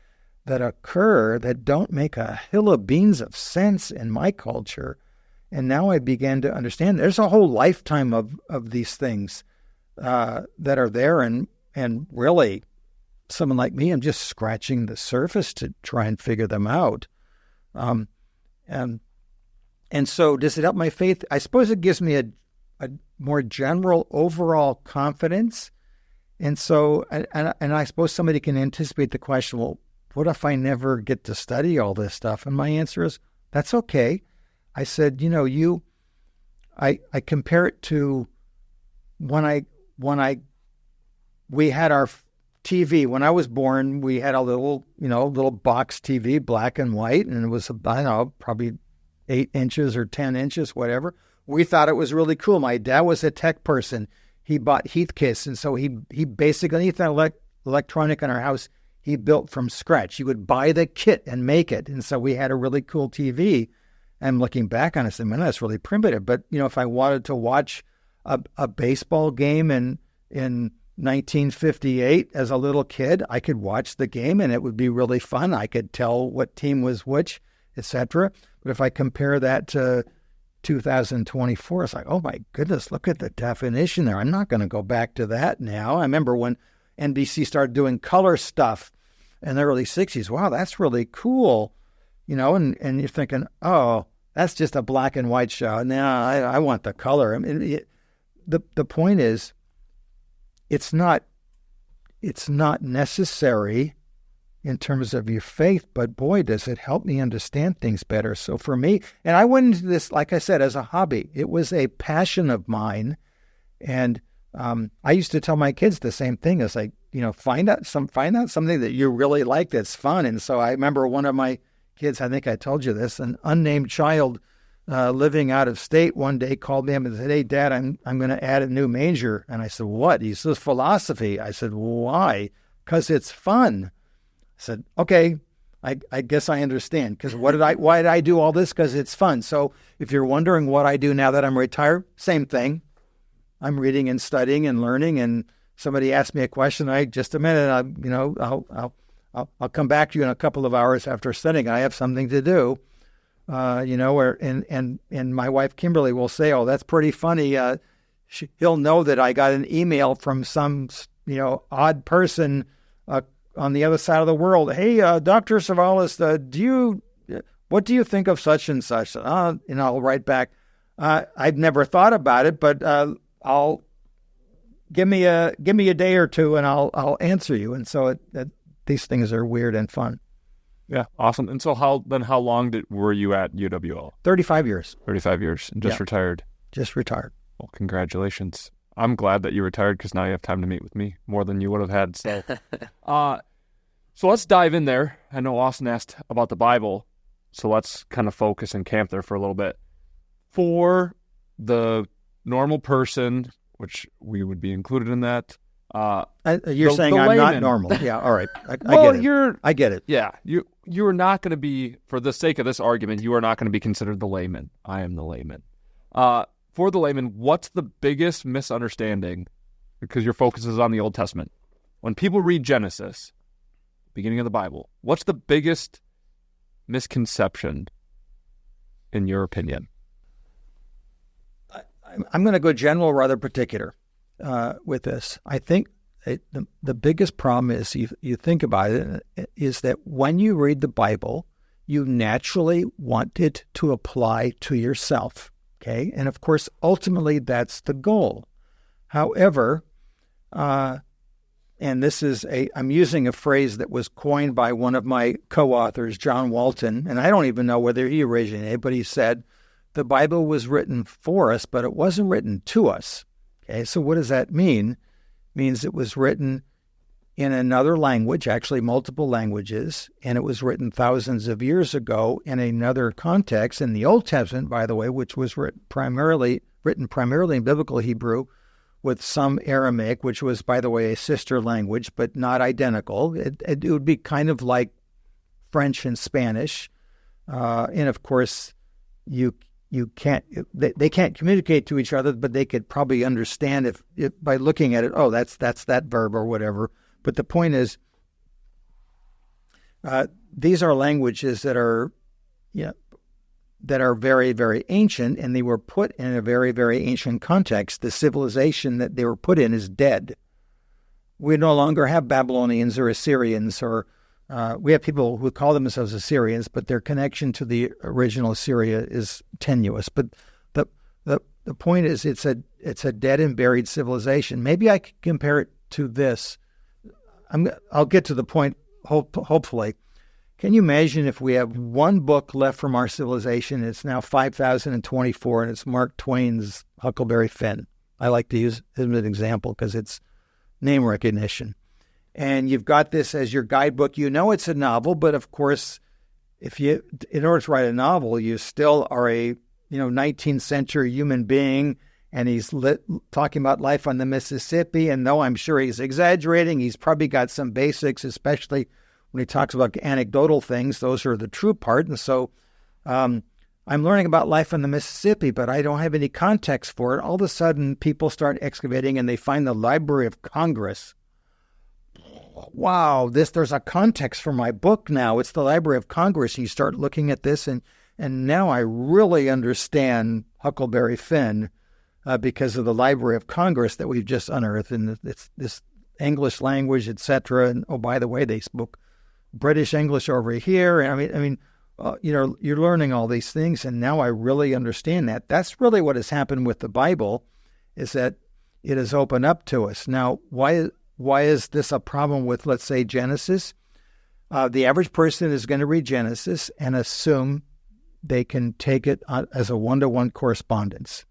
that occur that don't make a hill of beans of sense in my culture. And now I began to understand there's a whole lifetime of these things that are there, and really, someone like me, I'm just scratching the surface to try and figure them out. And so does it help my faith? I suppose it gives me a more general overall confidence. And so, and I suppose somebody can anticipate the question, well, what if I never get to study all this stuff? And my answer is, that's okay. I said, I compare it to when we had our TV. When I was born, we had a little box TV, black and white, and it was, probably 8 inches or 10 inches, whatever. We thought it was really cool. My dad was a tech person. He bought Heathkits, and so he basically, anything electronic in our house, he built from scratch. He would buy the kit and make it, and so we had a really cool TV. And looking back on it, I said, man, that's really primitive. But, if I wanted to watch a baseball game in 1958 as a little kid, I could watch the game, and it would be really fun. I could tell what team was which, etc. But if I compare that to 2024, it's like, oh my goodness, look at the definition there. I'm not going to go back to that now. I remember when NBC started doing color stuff in the early 60s. Wow, that's really cool. And you're thinking, oh, that's just a black and white show. Now I want the color. I mean, the point is, it's not necessary in terms of your faith, but boy, does it help me understand things better. So for me, and I went into this, like I said, as a hobby. It was a passion of mine, and I used to tell my kids the same thing. It's like, find out something that you really like that's fun. And so I remember one of my kids, I think I told you this, an unnamed child living out of state one day called me up and said, hey, Dad, I'm going to add a new major. And I said, what? He says, philosophy. I said, why? Because it's fun. I said, okay, I guess I understand. Because why did I do all this? Because it's fun. So if you're wondering what I do now that I'm retired, same thing. I'm reading and studying and learning. And somebody asked me a question. Just a minute, I'll come back to you in a couple of hours after studying. I have something to do. And my wife Kimberly will say, "Oh, that's pretty funny." He'll know that I got an email from some, odd person on the other side of the world. Hey, Dr. Chavalas, what do you think of such and such? And I'll write back, I've never thought about it, but I'll give me a day or two, and I'll answer you. And so these things are weird and fun. Yeah, awesome. And so how long were you at UWL? 35 years. 35 years, and just retired. Just retired. Well, congratulations. I'm glad that you retired because now you have time to meet with me more than you would have had. So, so let's dive in there. I know Austin asked about the Bible, so let's kind of focus and camp there for a little bit. For the normal person, which we would be included in that. You're saying I'm layman. not normal. Yeah, all right. I get it. I get it. Yeah, you are not going to be, for the sake of this argument, you are not going to be considered the layman. I am the layman. For the layman, what's the biggest misunderstanding? Because your focus is on the Old Testament. When people read Genesis, beginning of the Bible, what's the biggest misconception, in your opinion? I'm going to go general rather particular with this. I think the biggest problem is you think about it is that when you read the Bible, you naturally want it to apply to yourself. Okay, and of course, ultimately, that's the goal. However, and this is I'm using a phrase that was coined by one of my co-authors, John Walton, and I don't even know whether he originated, but he said, the Bible was written for us, but it wasn't written to us. Okay, so what does that mean? It means it was written in another language, actually multiple languages, and it was written thousands of years ago in another context. In the Old Testament, by the way, which was written primarily in Biblical Hebrew with some Aramaic, which was, by the way, a sister language, but not identical. It would be kind of like French and Spanish. And of course, they can't communicate to each other, but they could probably understand if by looking at it, oh, that's that verb or whatever. But the point is, these are languages that are very, very ancient, and they were put in a very, very ancient context. The civilization that they were put in is dead. We no longer have Babylonians or Assyrians, or we have people who call themselves Assyrians, but their connection to the original Syria is tenuous. But the point is, it's a dead and buried civilization. Maybe I could compare it to this. I'll get to the point, hopefully. Can you imagine if we have one book left from our civilization? It's now 5024, and it's Mark Twain's Huckleberry Finn. I like to use him as an example because it's name recognition. And you've got this as your guidebook. You know it's a novel, but of course, in order to write a novel, you still are a 19th century human being. And he's talking about life on the Mississippi. And though I'm sure he's exaggerating, he's probably got some basics, especially when he talks about anecdotal things. Those are the true part. And so I'm learning about life on the Mississippi, but I don't have any context for it. All of a sudden, people start excavating and they find the Library of Congress. Wow, there's a context for my book now. It's the Library of Congress. You start looking at this, and now I really understand Huckleberry Finn. Because of the Library of Congress that we've just unearthed, and it's this English language, etc. And oh, by the way, they spoke British English over here. And you're learning all these things, and now I really understand that. That's really what has happened with the Bible, is that it has opened up to us. Now, why is this a problem with, let's say, Genesis? The average person is going to read Genesis and assume they can take it as a one-to-one correspondence.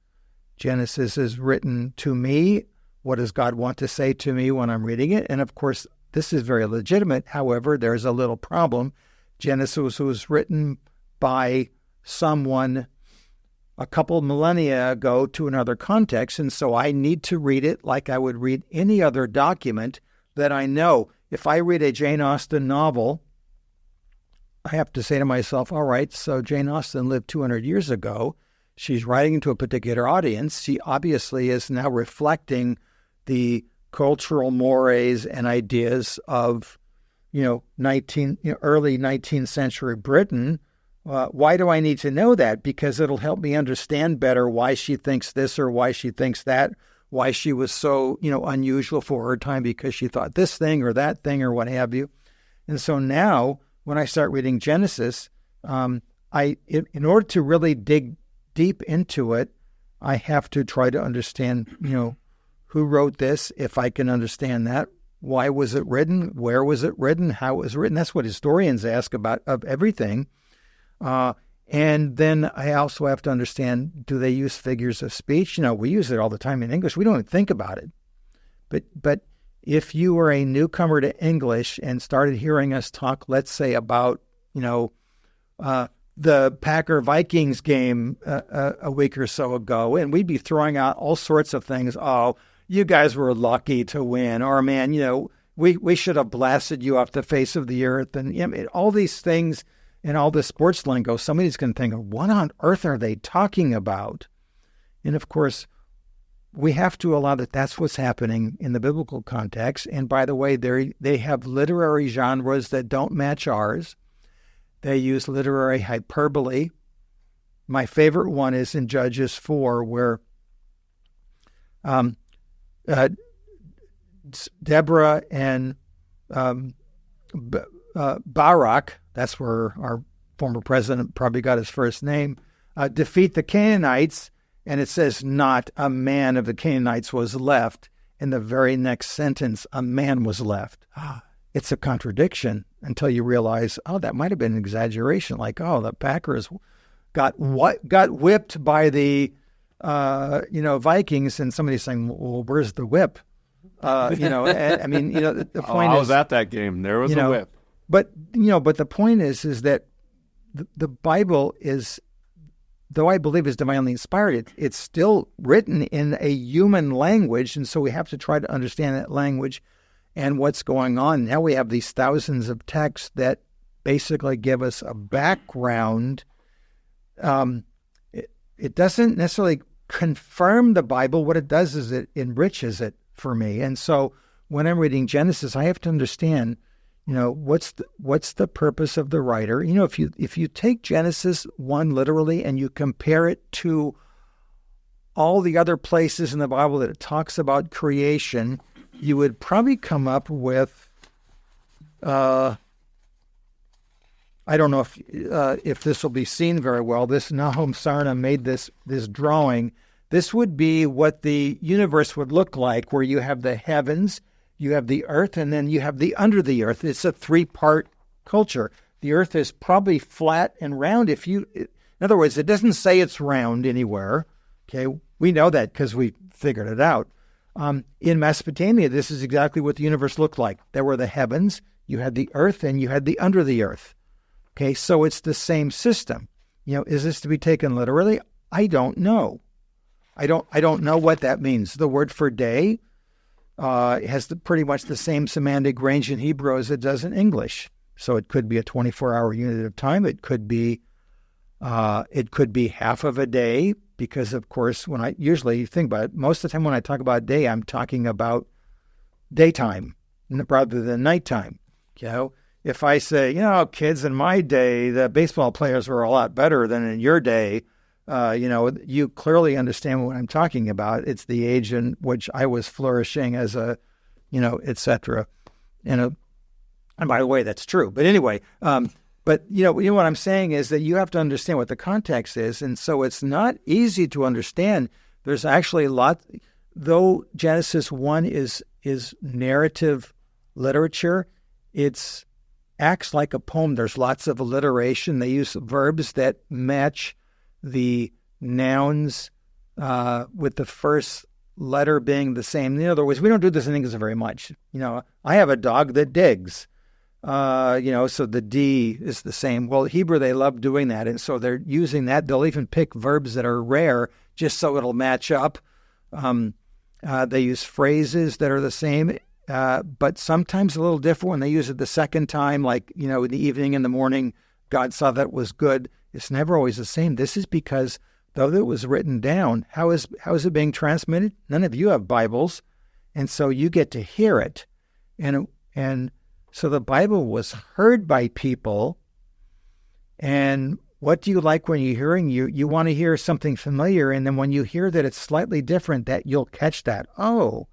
Genesis is written to me. What does God want to say to me when I'm reading it? And of course, this is very legitimate. However, there's a little problem. Genesis was written by someone a couple millennia ago to another context, and so I need to read it like I would read any other document that I know. If I read a Jane Austen novel, I have to say to myself, all right, so Jane Austen lived 200 years ago. She's writing to a particular audience. She obviously is now reflecting the cultural mores and ideas of, early 19th century Britain. Why do I need to know that? Because it'll help me understand better why she thinks this or why she thinks that, why she was so, unusual for her time because she thought this thing or that thing or what have you. And so now when I start reading Genesis, in order to really dig deep into it, I have to try to understand, who wrote this, if I can understand that, Why was it written? Where was it written? How it was written? That's what historians ask about of everything. And then I also have to understand, do they use figures of speech? We use it all the time in English. We don't even think about it. But if you were a newcomer to English and started hearing us talk, let's say about, the Packer-Vikings game a week or so ago, and we'd be throwing out all sorts of things. Oh, you guys were lucky to win. Or, man, we should have blasted you off the face of the earth. And all these things and all this sports lingo, somebody's going to think, what on earth are they talking about? And, of course, we have to allow that that's what's happening in the biblical context. And, by the way, they have literary genres that don't match ours. They use literary hyperbole. My favorite one is in Judges 4, where Deborah and Barak, that's where our former president probably got his first name, defeat the Canaanites, and it says, not a man of the Canaanites was left. In the very next sentence, a man was left. It's a contradiction until you realize, that might have been an exaggeration. Like, the Packers got whipped by the Vikings, and somebody's saying, well, where's the whip? The point I is, was at that game. There was a whip. But the point is that the Bible is, though I believe is divinely inspired, it's still written in a human language, and so we have to try to understand that language and what's going on. Now we have these thousands of texts that basically give us a background. It doesn't necessarily confirm the Bible. What it does is it enriches it for me. And so when I'm reading Genesis, I have to understand, what's the purpose of the writer? If you take Genesis 1 literally and you compare it to all the other places in the Bible that it talks about creation, you would probably come up with, I don't know if this will be seen very well. This Nahum Sarna made this drawing. This would be what the universe would look like, where you have the heavens, you have the earth, and then you have the under the earth. It's a three-part culture. The earth is probably flat and round. In other words, it doesn't say it's round anywhere. Okay, we know that because we figured it out. In Mesopotamia, this is exactly what the universe looked like. There were the heavens, you had the earth, and you had the under the earth. Okay, so it's the same system. Is this to be taken literally? I don't know. I don't know what that means. The word for day has pretty much the same semantic range in Hebrew as it does in English. So it could be a 24-hour unit of time. It could be half of a day, because, of course, when I usually think about it, most of the time when I talk about day, I'm talking about daytime rather than nighttime. If I say, kids, in my day, the baseball players were a lot better than in your day, you clearly understand what I'm talking about. It's the age in which I was flourishing as a, et cetera. And by the way, that's true. But anyway, but what I'm saying is that you have to understand what the context is. And so it's not easy to understand. There's actually a lot, though Genesis 1 is narrative literature, it's acts like a poem. There's lots of alliteration. They use verbs that match the nouns with the first letter being the same. In other words, we don't do this in English very much. I have a dog that digs. So the D is the same. Well, Hebrew, they love doing that, and so they're using that. They'll even pick verbs that are rare just so it'll match up. They use phrases that are the same, but sometimes a little different when they use it the second time, like, in the evening, in the morning, God saw that was good. It's never always the same. This is because, though it was written down, how is it being transmitted? None of you have Bibles, and so you get to hear it. And so the Bible was heard by people, and what do you like when you're hearing? You want to hear something familiar, and then when you hear that it's slightly different, that you'll catch that. Oh,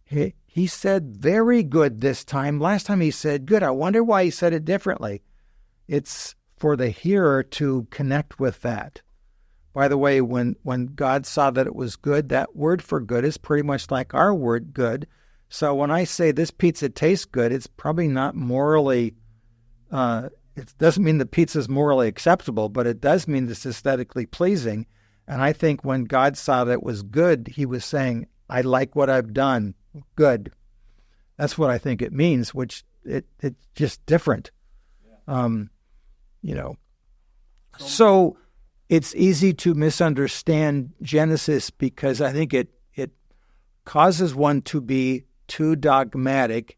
he said very good this time. Last time he said good. I wonder why he said it differently. It's for the hearer to connect with that. By the way, when God saw that it was good, that word for good is pretty much like our word good. So when I say this pizza tastes good, it's probably not morally, it doesn't mean the pizza is morally acceptable, but it does mean it's aesthetically pleasing. And I think when God saw that it was good, he was saying, I like what I've done. Good. That's what I think it means, which it's just different. So it's easy to misunderstand Genesis because I think it causes one to be too dogmatic.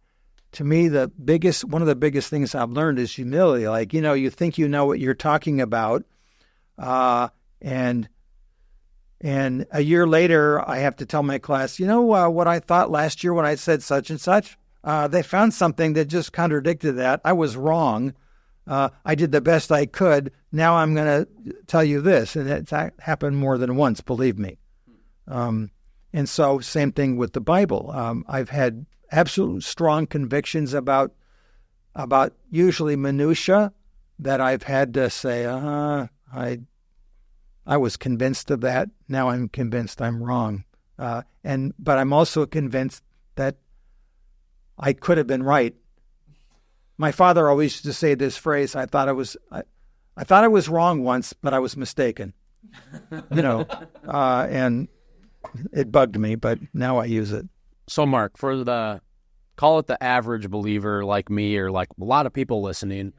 To me, one of the biggest things I've learned is humility. Like, you think you know what you're talking about, and a year later, I have to tell my class, what I thought last year when I said such and such? They found something that just contradicted that. I was wrong. I did the best I could. Now I'm going to tell you this. And it's happened more than once, believe me. And so same thing with the Bible. I've had absolute strong convictions about usually minutia that I've had to say, I was convinced of that. Now I'm convinced I'm wrong. But I'm also convinced that I could have been right. My father always used to say this phrase, I thought I was wrong once, but I was mistaken. And it bugged me, but now I use it. So Mark, for call it the average believer like me or like a lot of people listening,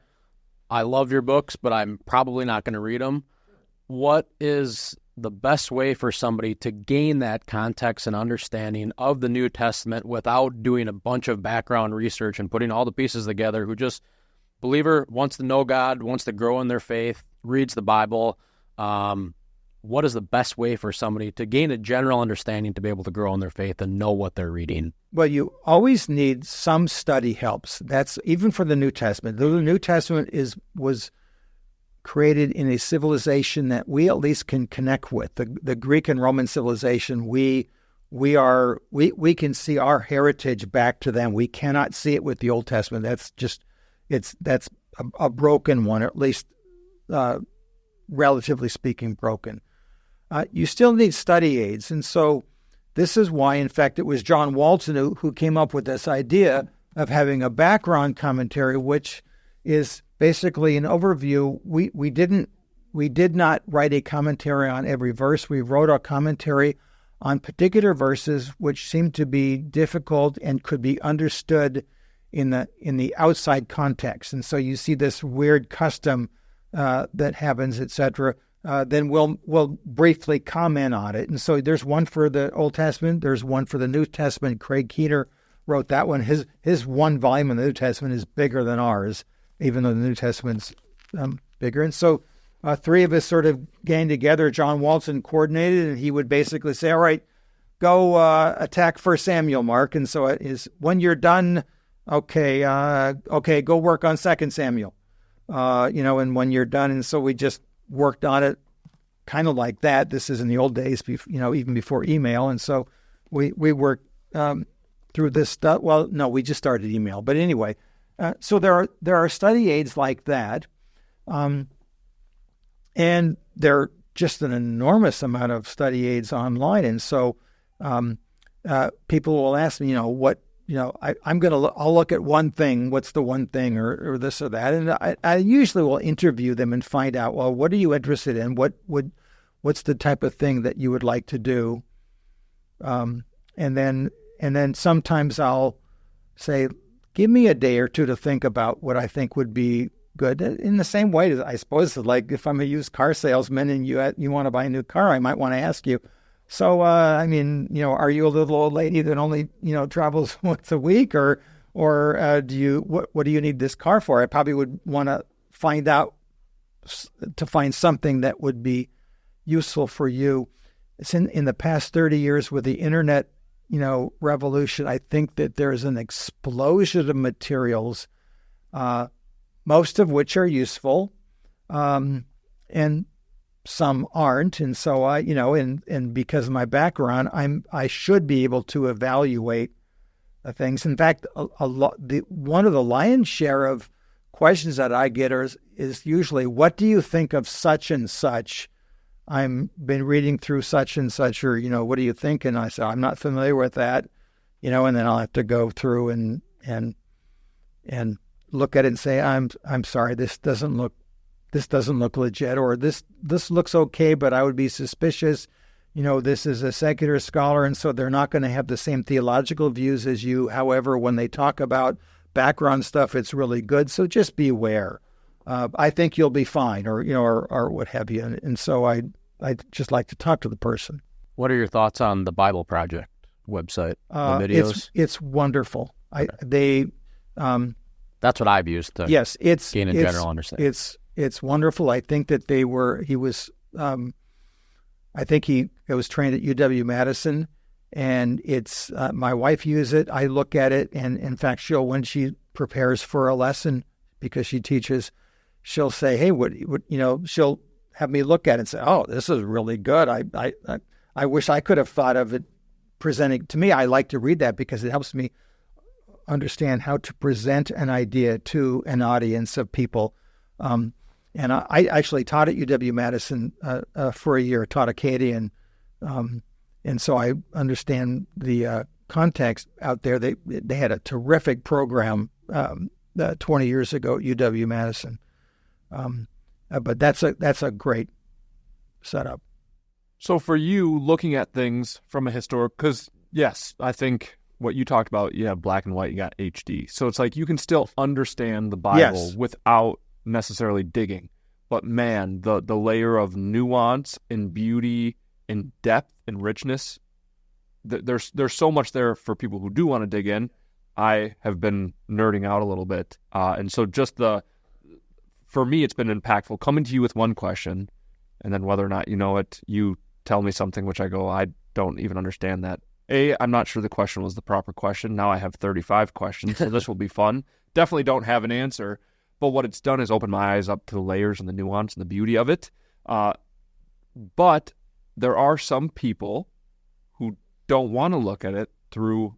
I love your books, but I'm probably not going to read them. What is the best way for somebody to gain that context and understanding of the New Testament without doing a bunch of background research and putting all the pieces together, who just, believer, wants to know God, wants to grow in their faith, reads the Bible? What is the best way for somebody to gain a general understanding to be able to grow in their faith and know what they're reading? Well, you always need some study helps. That's even for the New Testament. The New Testament was created in a civilization that we at least can connect with. The Greek and Roman civilization, we can see our heritage back to them. We cannot see it with the Old Testament. That's a broken one, or at least relatively speaking, broken. You still need study aids, and so this is why, in fact, it was John Walton who came up with this idea of having a background commentary, which is basically an overview. We did not write a commentary on every verse. We wrote a commentary on particular verses which seemed to be difficult and could be understood in the outside context. And so you see this weird custom that happens, etc. Then we'll briefly comment on it. And so there's one for the Old Testament. There's one for the New Testament. Craig Keeter wrote that one. His one volume in the New Testament is bigger than ours, even though the New Testament's bigger. And so three of us sort of gang together. John Walton coordinated, and he would basically say, all right, go attack 1 Samuel, Mark. And so it is, when you're done, okay, go work on 2 Samuel. And when you're done. And so we just worked on it kind of like that. This is in the old days, even before email. And so we worked through this stuff. Well, no, we just started email. But anyway, so there are study aids like that. And there are just an enormous amount of study aids online. And so people will ask me, I'll look at one thing. What's the one thing or this or that? And I usually will interview them and find out, well, what are you interested in? What's the type of thing that you would like to do? And then sometimes I'll say, give me a day or two to think about what I think would be good. In the same way, I suppose, like if I'm a used car salesman and you want to buy a new car, I might want to ask you, so, are you a little old lady that only, travels once a week or what do you need this car for? I probably would want to find something that would be useful for you. It's in the past 30 years with the internet, revolution, I think that there's an explosion of materials, most of which are useful, and some aren't. And so and because of my background, I should be able to evaluate things. In fact, one of the lion's share of questions that I get is usually, what do you think of such and such? I've been reading through such and such, or, what do you think? And I say, I'm not familiar with that. and then I'll have to go through and look at it and say, I'm sorry, this doesn't look legit, or this looks okay, but I would be suspicious. This is a secular scholar, and so they're not going to have the same theological views as you. However, when they talk about background stuff, it's really good. So just beware. I think you'll be fine, or what have you. And so I just like to talk to the person. What are your thoughts on the Bible Project website? The videos? It's wonderful. Okay. That's what I've used to gain a general understanding. It's wonderful. I think that he was trained at UW-Madison, and it's my wife uses it. I look at it, and in fact, when she prepares for a lesson, because she teaches, she'll say, "Hey, what she'll have me look at it and say, "Oh, this is really good. I wish I could have thought of it presenting to me." I like to read that because it helps me understand how to present an idea to an audience of people. And I actually taught at UW-Madison for a year, taught Akkadian, and so I understand the context out there. They had a terrific program 20 years ago at UW-Madison, but that's a great setup. So for you, looking at things from a historic, because yes, I think what you talked about, you have black and white, you got HD, so it's like you can still understand the Bible without necessarily digging, but man, the layer of nuance and beauty and depth and richness, there's so much there for people who do want to dig in. I have been nerding out a little bit, and so for me, it's been impactful coming to you with one question, and then whether or not you know it, you tell me something which I go, I don't even understand that. I'm not sure the question was the proper question. Now I have 35 questions, so this will be fun. Definitely don't have an answer. But what it's done is open my eyes up to the layers and the nuance and the beauty of it. But there are some people who don't want to look at it through...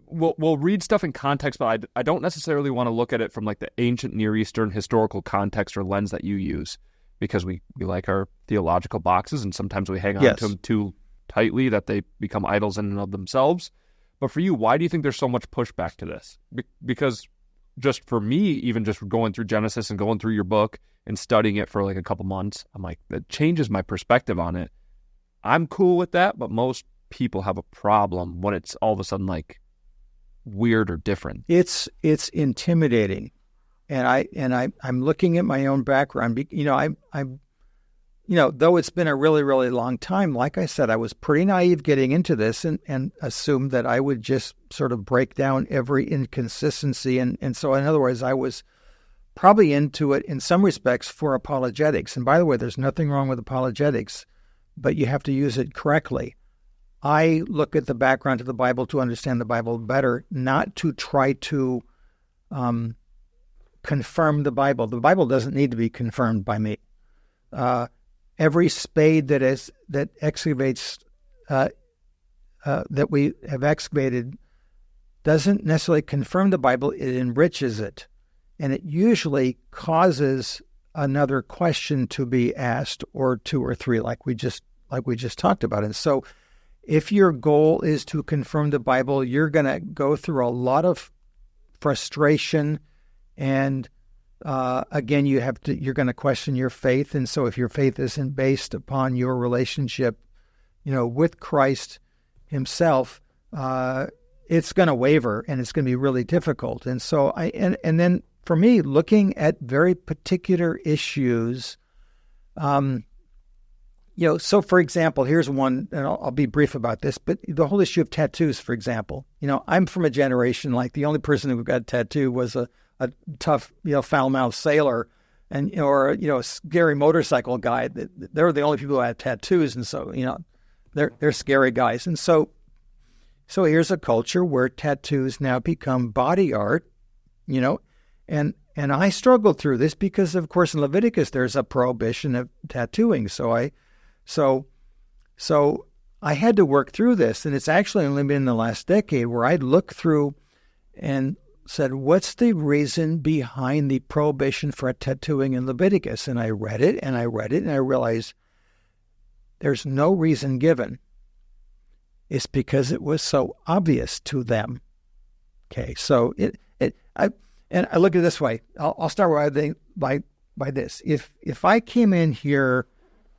We'll read stuff in context, but I don't necessarily want to look at it from like the ancient Near Eastern historical context or lens that you use, because we like our theological boxes, and sometimes we hang on to them too tightly that they become idols in and of themselves. But for you, why do you think there's so much pushback to this? Because... just for me, even just going through Genesis and going through your book and studying it for like a couple months, I'm like, that changes my perspective on it. I'm cool with that, but most people have a problem when it's all of a sudden like weird or different. It's intimidating, and I'm looking at my own background. I'm though it's been a really, really long time, like I said, I was pretty naive getting into this and assumed that I would just sort of break down every inconsistency. And so, in other words, I was probably into it in some respects for apologetics. And by the way, there's nothing wrong with apologetics, but you have to use it correctly. I look at the background of the Bible to understand the Bible better, not to try to confirm the Bible. The Bible doesn't need to be confirmed by me. Every spade that excavates that we have excavated doesn't necessarily confirm the Bible. It enriches it, and it usually causes another question to be asked, or two or three, like we just talked about. And so, if your goal is to confirm the Bible, you're going to go through a lot of frustration, and again, you're going to question your faith. And so if your faith isn't based upon your relationship, with Christ himself, it's going to waver, and it's going to be really difficult. And so and then for me, looking at very particular issues, so for example, here's one, and I'll be brief about this, but the whole issue of tattoos, for example, I'm from a generation, like the only person who got a tattoo was a tough, foul-mouthed sailor, and or a scary motorcycle guy. They're the only people who have tattoos, and so they're scary guys. And so here's a culture where tattoos now become body art, and I struggled through this because, of course, in Leviticus there's a prohibition of tattooing. So I had to work through this, and it's actually only been in the last decade where I'd look through and said, what's the reason behind the prohibition for tattooing in Leviticus? And I read it, and I realized there's no reason given. It's because it was so obvious to them. Okay, so I look at it this way. I'll start by this. If I came in here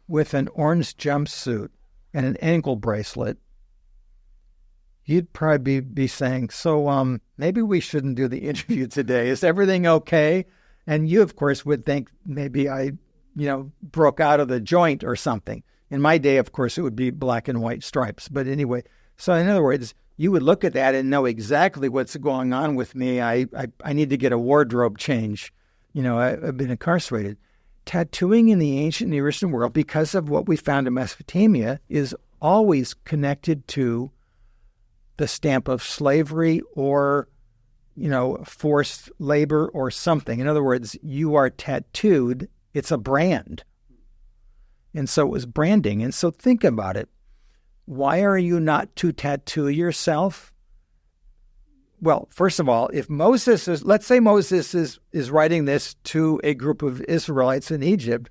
with an orange jumpsuit and an ankle bracelet, you'd probably be saying, so maybe we shouldn't do the interview today. Is everything okay? And you, of course, would think maybe I, broke out of the joint or something. In my day, of course, it would be black and white stripes. But anyway, so in other words, you would look at that and know exactly what's going on with me. I need to get a wardrobe change. I've been incarcerated. Tattooing in the ancient Near Eastern world, because of what we found in Mesopotamia, is always connected to the stamp of slavery or, forced labor or something. In other words, you are tattooed. It's a brand. And so it was branding. And so think about it. Why are you not to tattoo yourself? Well, first of all, if let's say Moses is writing this to a group of Israelites in Egypt,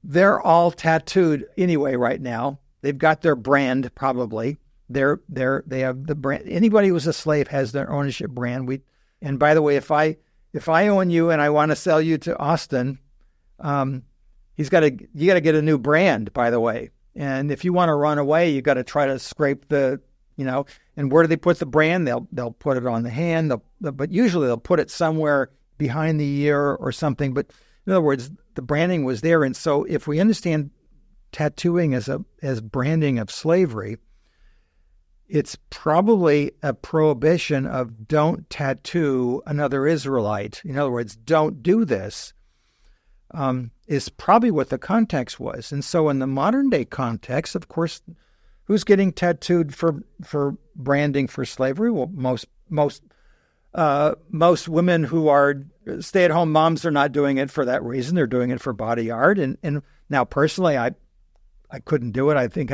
they're all tattooed anyway right now. They've got their brand probably. They have the brand. Anybody who's a slave has their ownership brand. And by the way, if I own you and I want to sell you to Austin, you got to get a new brand, by the way. And if you want to run away, you got to try to scrape and where do they put the brand? They'll put it on the hand, but usually they'll put it somewhere behind the ear or something. But in other words, the branding was there. And so if we understand tattooing as branding of slavery, it's probably a prohibition of don't tattoo another Israelite. In other words, don't do this. Is probably what the context was. And so in the modern day context, of course, who's getting tattooed for branding for slavery? Well, most women who are stay-at-home moms are not doing it for that reason. They're doing it for body art. And now personally, I couldn't do it. I think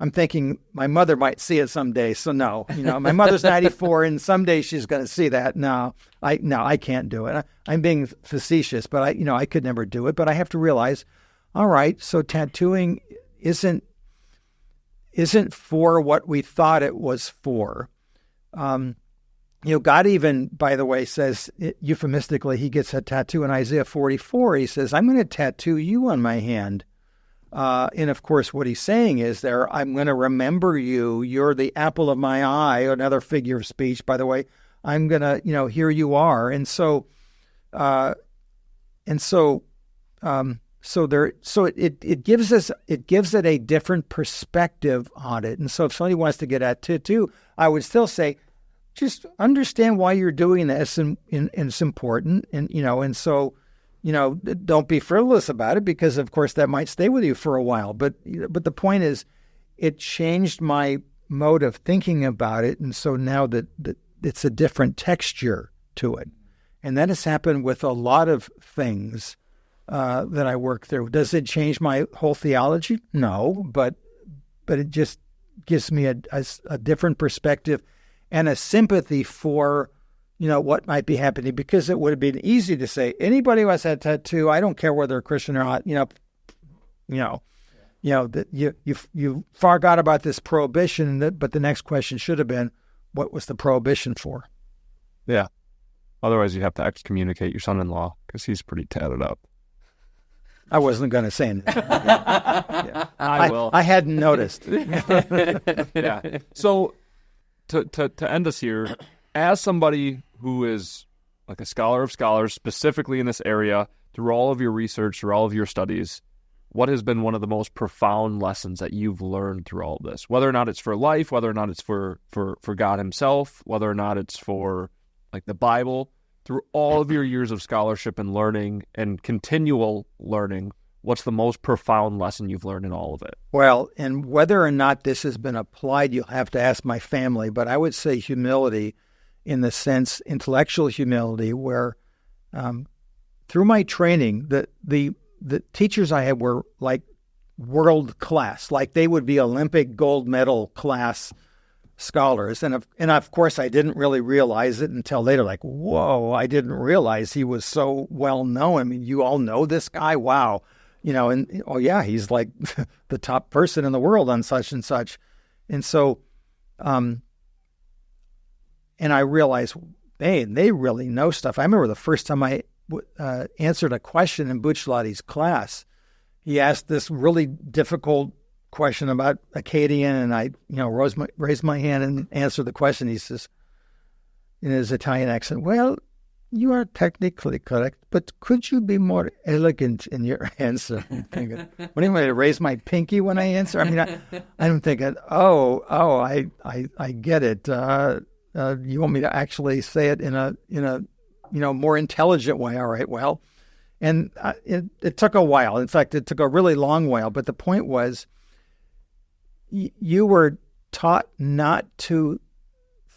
I'm thinking my mother might see it someday. So no, my mother's 94 and someday she's going to see that. No, I can't do it. I'm being facetious, but I could never do it. But I have to realize, all right, so tattooing isn't for what we thought it was for. God even, by the way, says euphemistically, he gets a tattoo in Isaiah 44. He says, I'm going to tattoo you on my hand. And of course, what he's saying is I'm going to remember you. You're the apple of my eye. Another figure of speech, by the way. I'm going to, here you are. And so it gives it a different perspective on it. And so if somebody wants to get at tattoo, I would still say, just understand why you're doing this and it's important. And so, don't be frivolous about it because, of course, that might stay with you for a while. But the point is, it changed my mode of thinking about it. And so now that it's a different texture to it. And that has happened with a lot of things that I work through. Does it change my whole theology? No, but it just gives me a different perspective and a sympathy for what might be happening, because it would have been easy to say, anybody who has that tattoo, I don't care whether they're Christian or not, that you forgot about this prohibition, but the next question should have been, what was the prohibition for? Yeah. Otherwise, you'd have to excommunicate your son-in-law because he's pretty tatted up. I wasn't going to say anything. Yeah. I will. I hadn't noticed. Yeah. So to end us here, as somebody who is like a scholar of scholars, specifically in this area, through all of your research, through all of your studies, what has been one of the most profound lessons that you've learned through all of this? Whether or not it's for life, whether or not it's for God himself, whether or not it's for like the Bible, through all of your years of scholarship and learning and continual learning, what's the most profound lesson you've learned in all of it? Well, and whether or not this has been applied, you'll have to ask my family, but I would say humility, in the sense, intellectual humility, where through my training, the teachers I had were like world class, like they would be Olympic gold medal class scholars. And of course, I didn't really realize it until later, like, whoa, I didn't realize he was so well known. I mean, you all know this guy? Wow. And oh yeah, he's like the top person in the world on such and such. And so And I realized, man, they really know stuff. I remember the first time I answered a question in Bucciolati's class. He asked this really difficult question about Akkadian, and I, raised my hand and answered the question. He says, in his Italian accent, "Well, you are technically correct, but could you be more elegant in your answer?" What do you want me to raise my pinky when I answer? I mean, I'm thinking, I get it. You want me to actually say it in a more intelligent way? All right, well, and it took a while. In fact, it took a really long while. But the point was, you were taught not to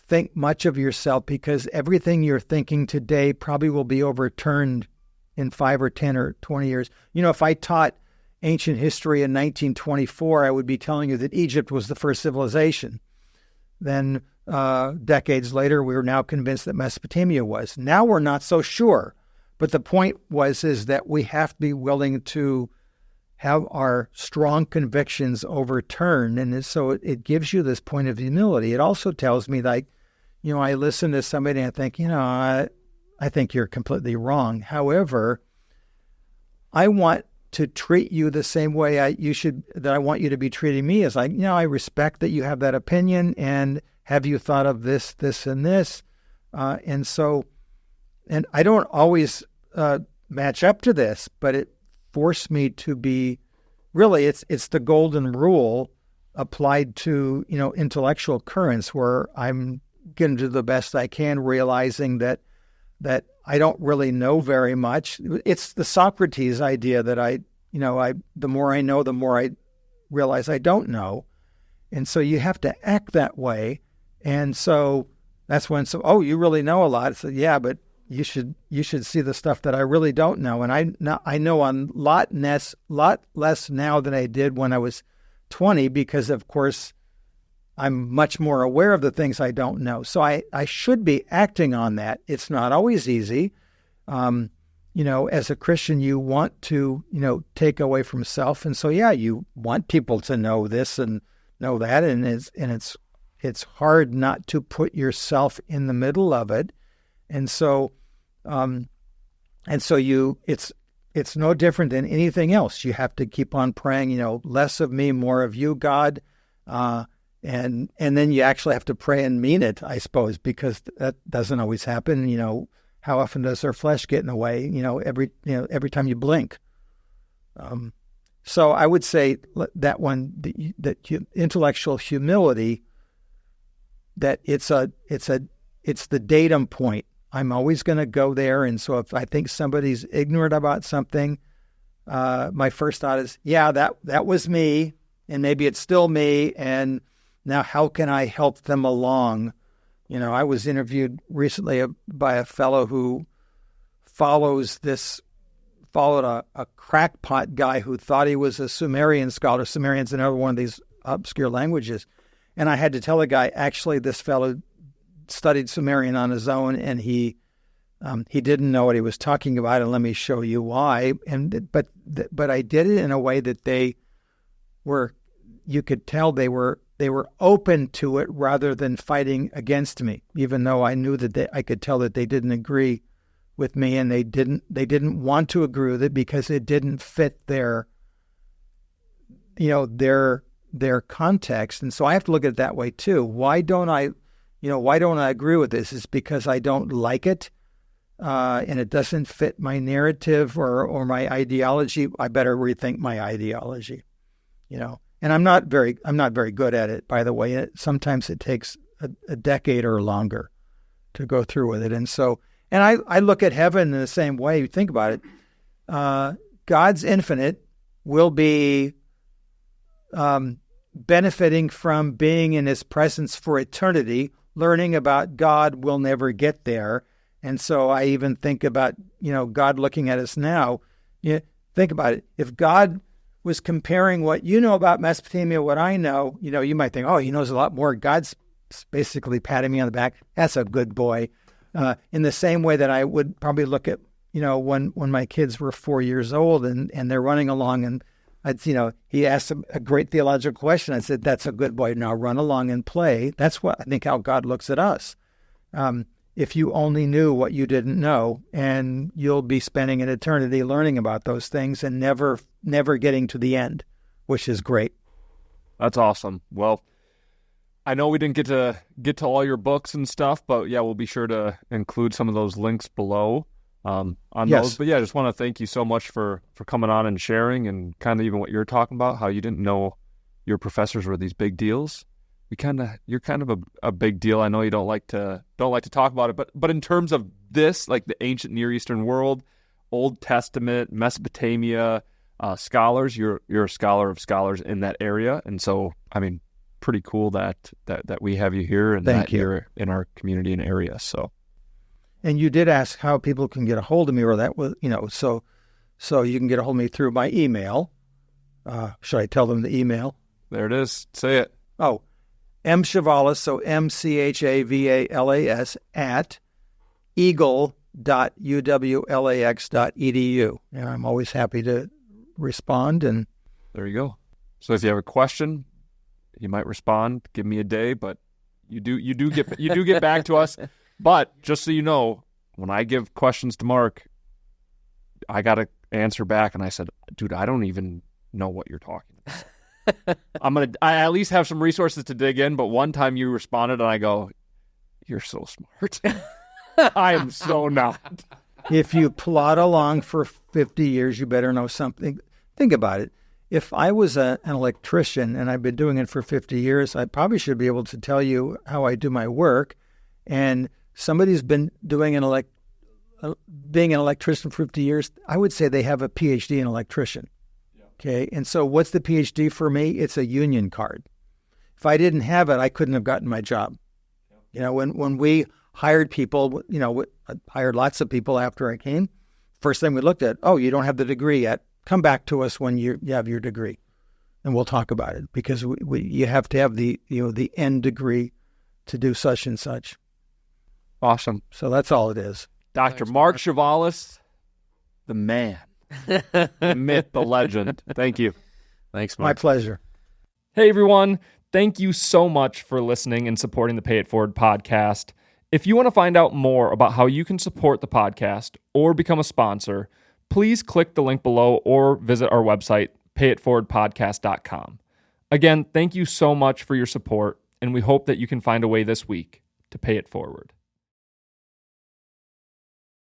think much of yourself, because everything you're thinking today probably will be overturned in 5 or 10 or 20 years. If I taught ancient history in 1924, I would be telling you that Egypt was the first civilization. Then decades later, we were now convinced that Mesopotamia was. Now we're not so sure. But the point is that we have to be willing to have our strong convictions overturned. And so it gives you this point of humility. It also tells me, like, I listen to somebody and I think, I think you're completely wrong. However, I want to treat you the same way I want you to be treating me. As I respect that you have that opinion, and have you thought of this, this, and this? And I don't always match up to this, but it forced me to be, really, it's the golden rule applied to, intellectual currents, where I'm going to do the best I can, realizing that I don't really know very much. It's the Socrates idea that the more I know, the more I realize I don't know. And so you have to act that way. And so that's when, you really know a lot. So yeah, but you should see the stuff that I really don't know. And I know a lot less now than I did when I was 20, because of course I'm much more aware of the things I don't know. So I should be acting on that. It's not always easy. As a Christian, you want to, take away from self. And so, yeah, you want people to know this and know that. And it's hard not to put yourself in the middle of it. And so, it's no different than anything else. You have to keep on praying, less of me, more of you, God. And then you actually have to pray and mean it, I suppose, because that doesn't always happen. How often does our flesh get in the way? Every time you blink. So I would say that one, that intellectual humility, that it's the datum point. I'm always going to go there. And so if I think somebody's ignorant about something, my first thought is, yeah, that was me, and maybe it's still me. And now how can I help them along? I was interviewed recently by a fellow who followed a crackpot guy who thought he was a Sumerian scholar. Sumerian's another one of these obscure languages. And I had to tell the guy, actually, this fellow studied Sumerian on his own, and he didn't know what he was talking about, and let me show you why. But I did it in a way that you could tell they were open to it rather than fighting against me, even though I knew that I could tell that they didn't agree with me, and they didn't want to agree with it because it didn't fit their context. And so I have to look at it that way too. Why don't I agree with this? It's because I don't like it, and it doesn't fit my narrative or my ideology. I better rethink my ideology, And I'm not very good at it, by the way. Sometimes it takes a decade or longer to go through with it. And so, and I look at heaven in the same way. You think about it. God's infinite will be benefiting from being in his presence for eternity. Learning about God will never get there. And so I even think about, God looking at us now. Think about it. If God was comparing what you know about Mesopotamia, what I know, you might think, oh, he knows a lot more. God's basically patting me on the back. That's a good boy. In the same way that I would probably look at, when my kids were 4 years old and they're running along and he asked a great theological question. I said, that's a good boy. Now run along and play. That's what I think how God looks at us. If you only knew what you didn't know, and you'll be spending an eternity learning about those things and never getting to the end, which is great. That's awesome. Well, I know we didn't get to all your books and stuff, but yeah, we'll be sure to include some of those links below on those. But yeah, I just want to thank you so much for coming on and sharing, and kind of even what you're talking about, how you didn't know your professors were these big deals. You're kind of a big deal. I know you don't like to talk about it, but in terms of this, like the ancient Near Eastern world, Old Testament, Mesopotamia, scholars, you're a scholar of scholars in that area, and so I mean, pretty cool that we have you here and Thank you. You're in our community and area. So, and you did ask how people can get a hold of me, or that was so you can get a hold of me through my email. Should I tell them the email? There it is. Say it. Oh, mchavalas, so mchavalas at eagle.uwlax.edu. And I'm always happy to respond. And there you go. So if you have a question, you might respond. Give me a day, but you do get back to us. But just so you know, when I give questions to Mark, I got to answer back. And I said, dude, I don't even know what you're talking about. I at least have some resources to dig in, but one time you responded and I go, you're so smart. I am so not. If you plod along for 50 years, you better know something. Think about it. If I was an electrician and I've been doing it for 50 years, I probably should be able to tell you how I do my work. And somebody's been doing being an electrician for 50 years, I would say they have a PhD in electrician. Okay, and so what's the PhD for me? It's a union card. If I didn't have it, I couldn't have gotten my job. When we hired people, I hired lots of people after I came. First thing we looked at, you don't have the degree yet. Come back to us when you have your degree, and we'll talk about it, because you have to have the end degree to do such and such. Awesome. So that's all it is. Dr. Mark Chavalas, the man. The myth, the legend. Thank you. Thanks, Mark. My pleasure. Hey, everyone. Thank you so much for listening and supporting the Pay It Forward podcast. If you want to find out more about how you can support the podcast or become a sponsor, please click the link below or visit our website, payitforwardpodcast.com. Again, thank you so much for your support, and we hope that you can find a way this week to pay it forward.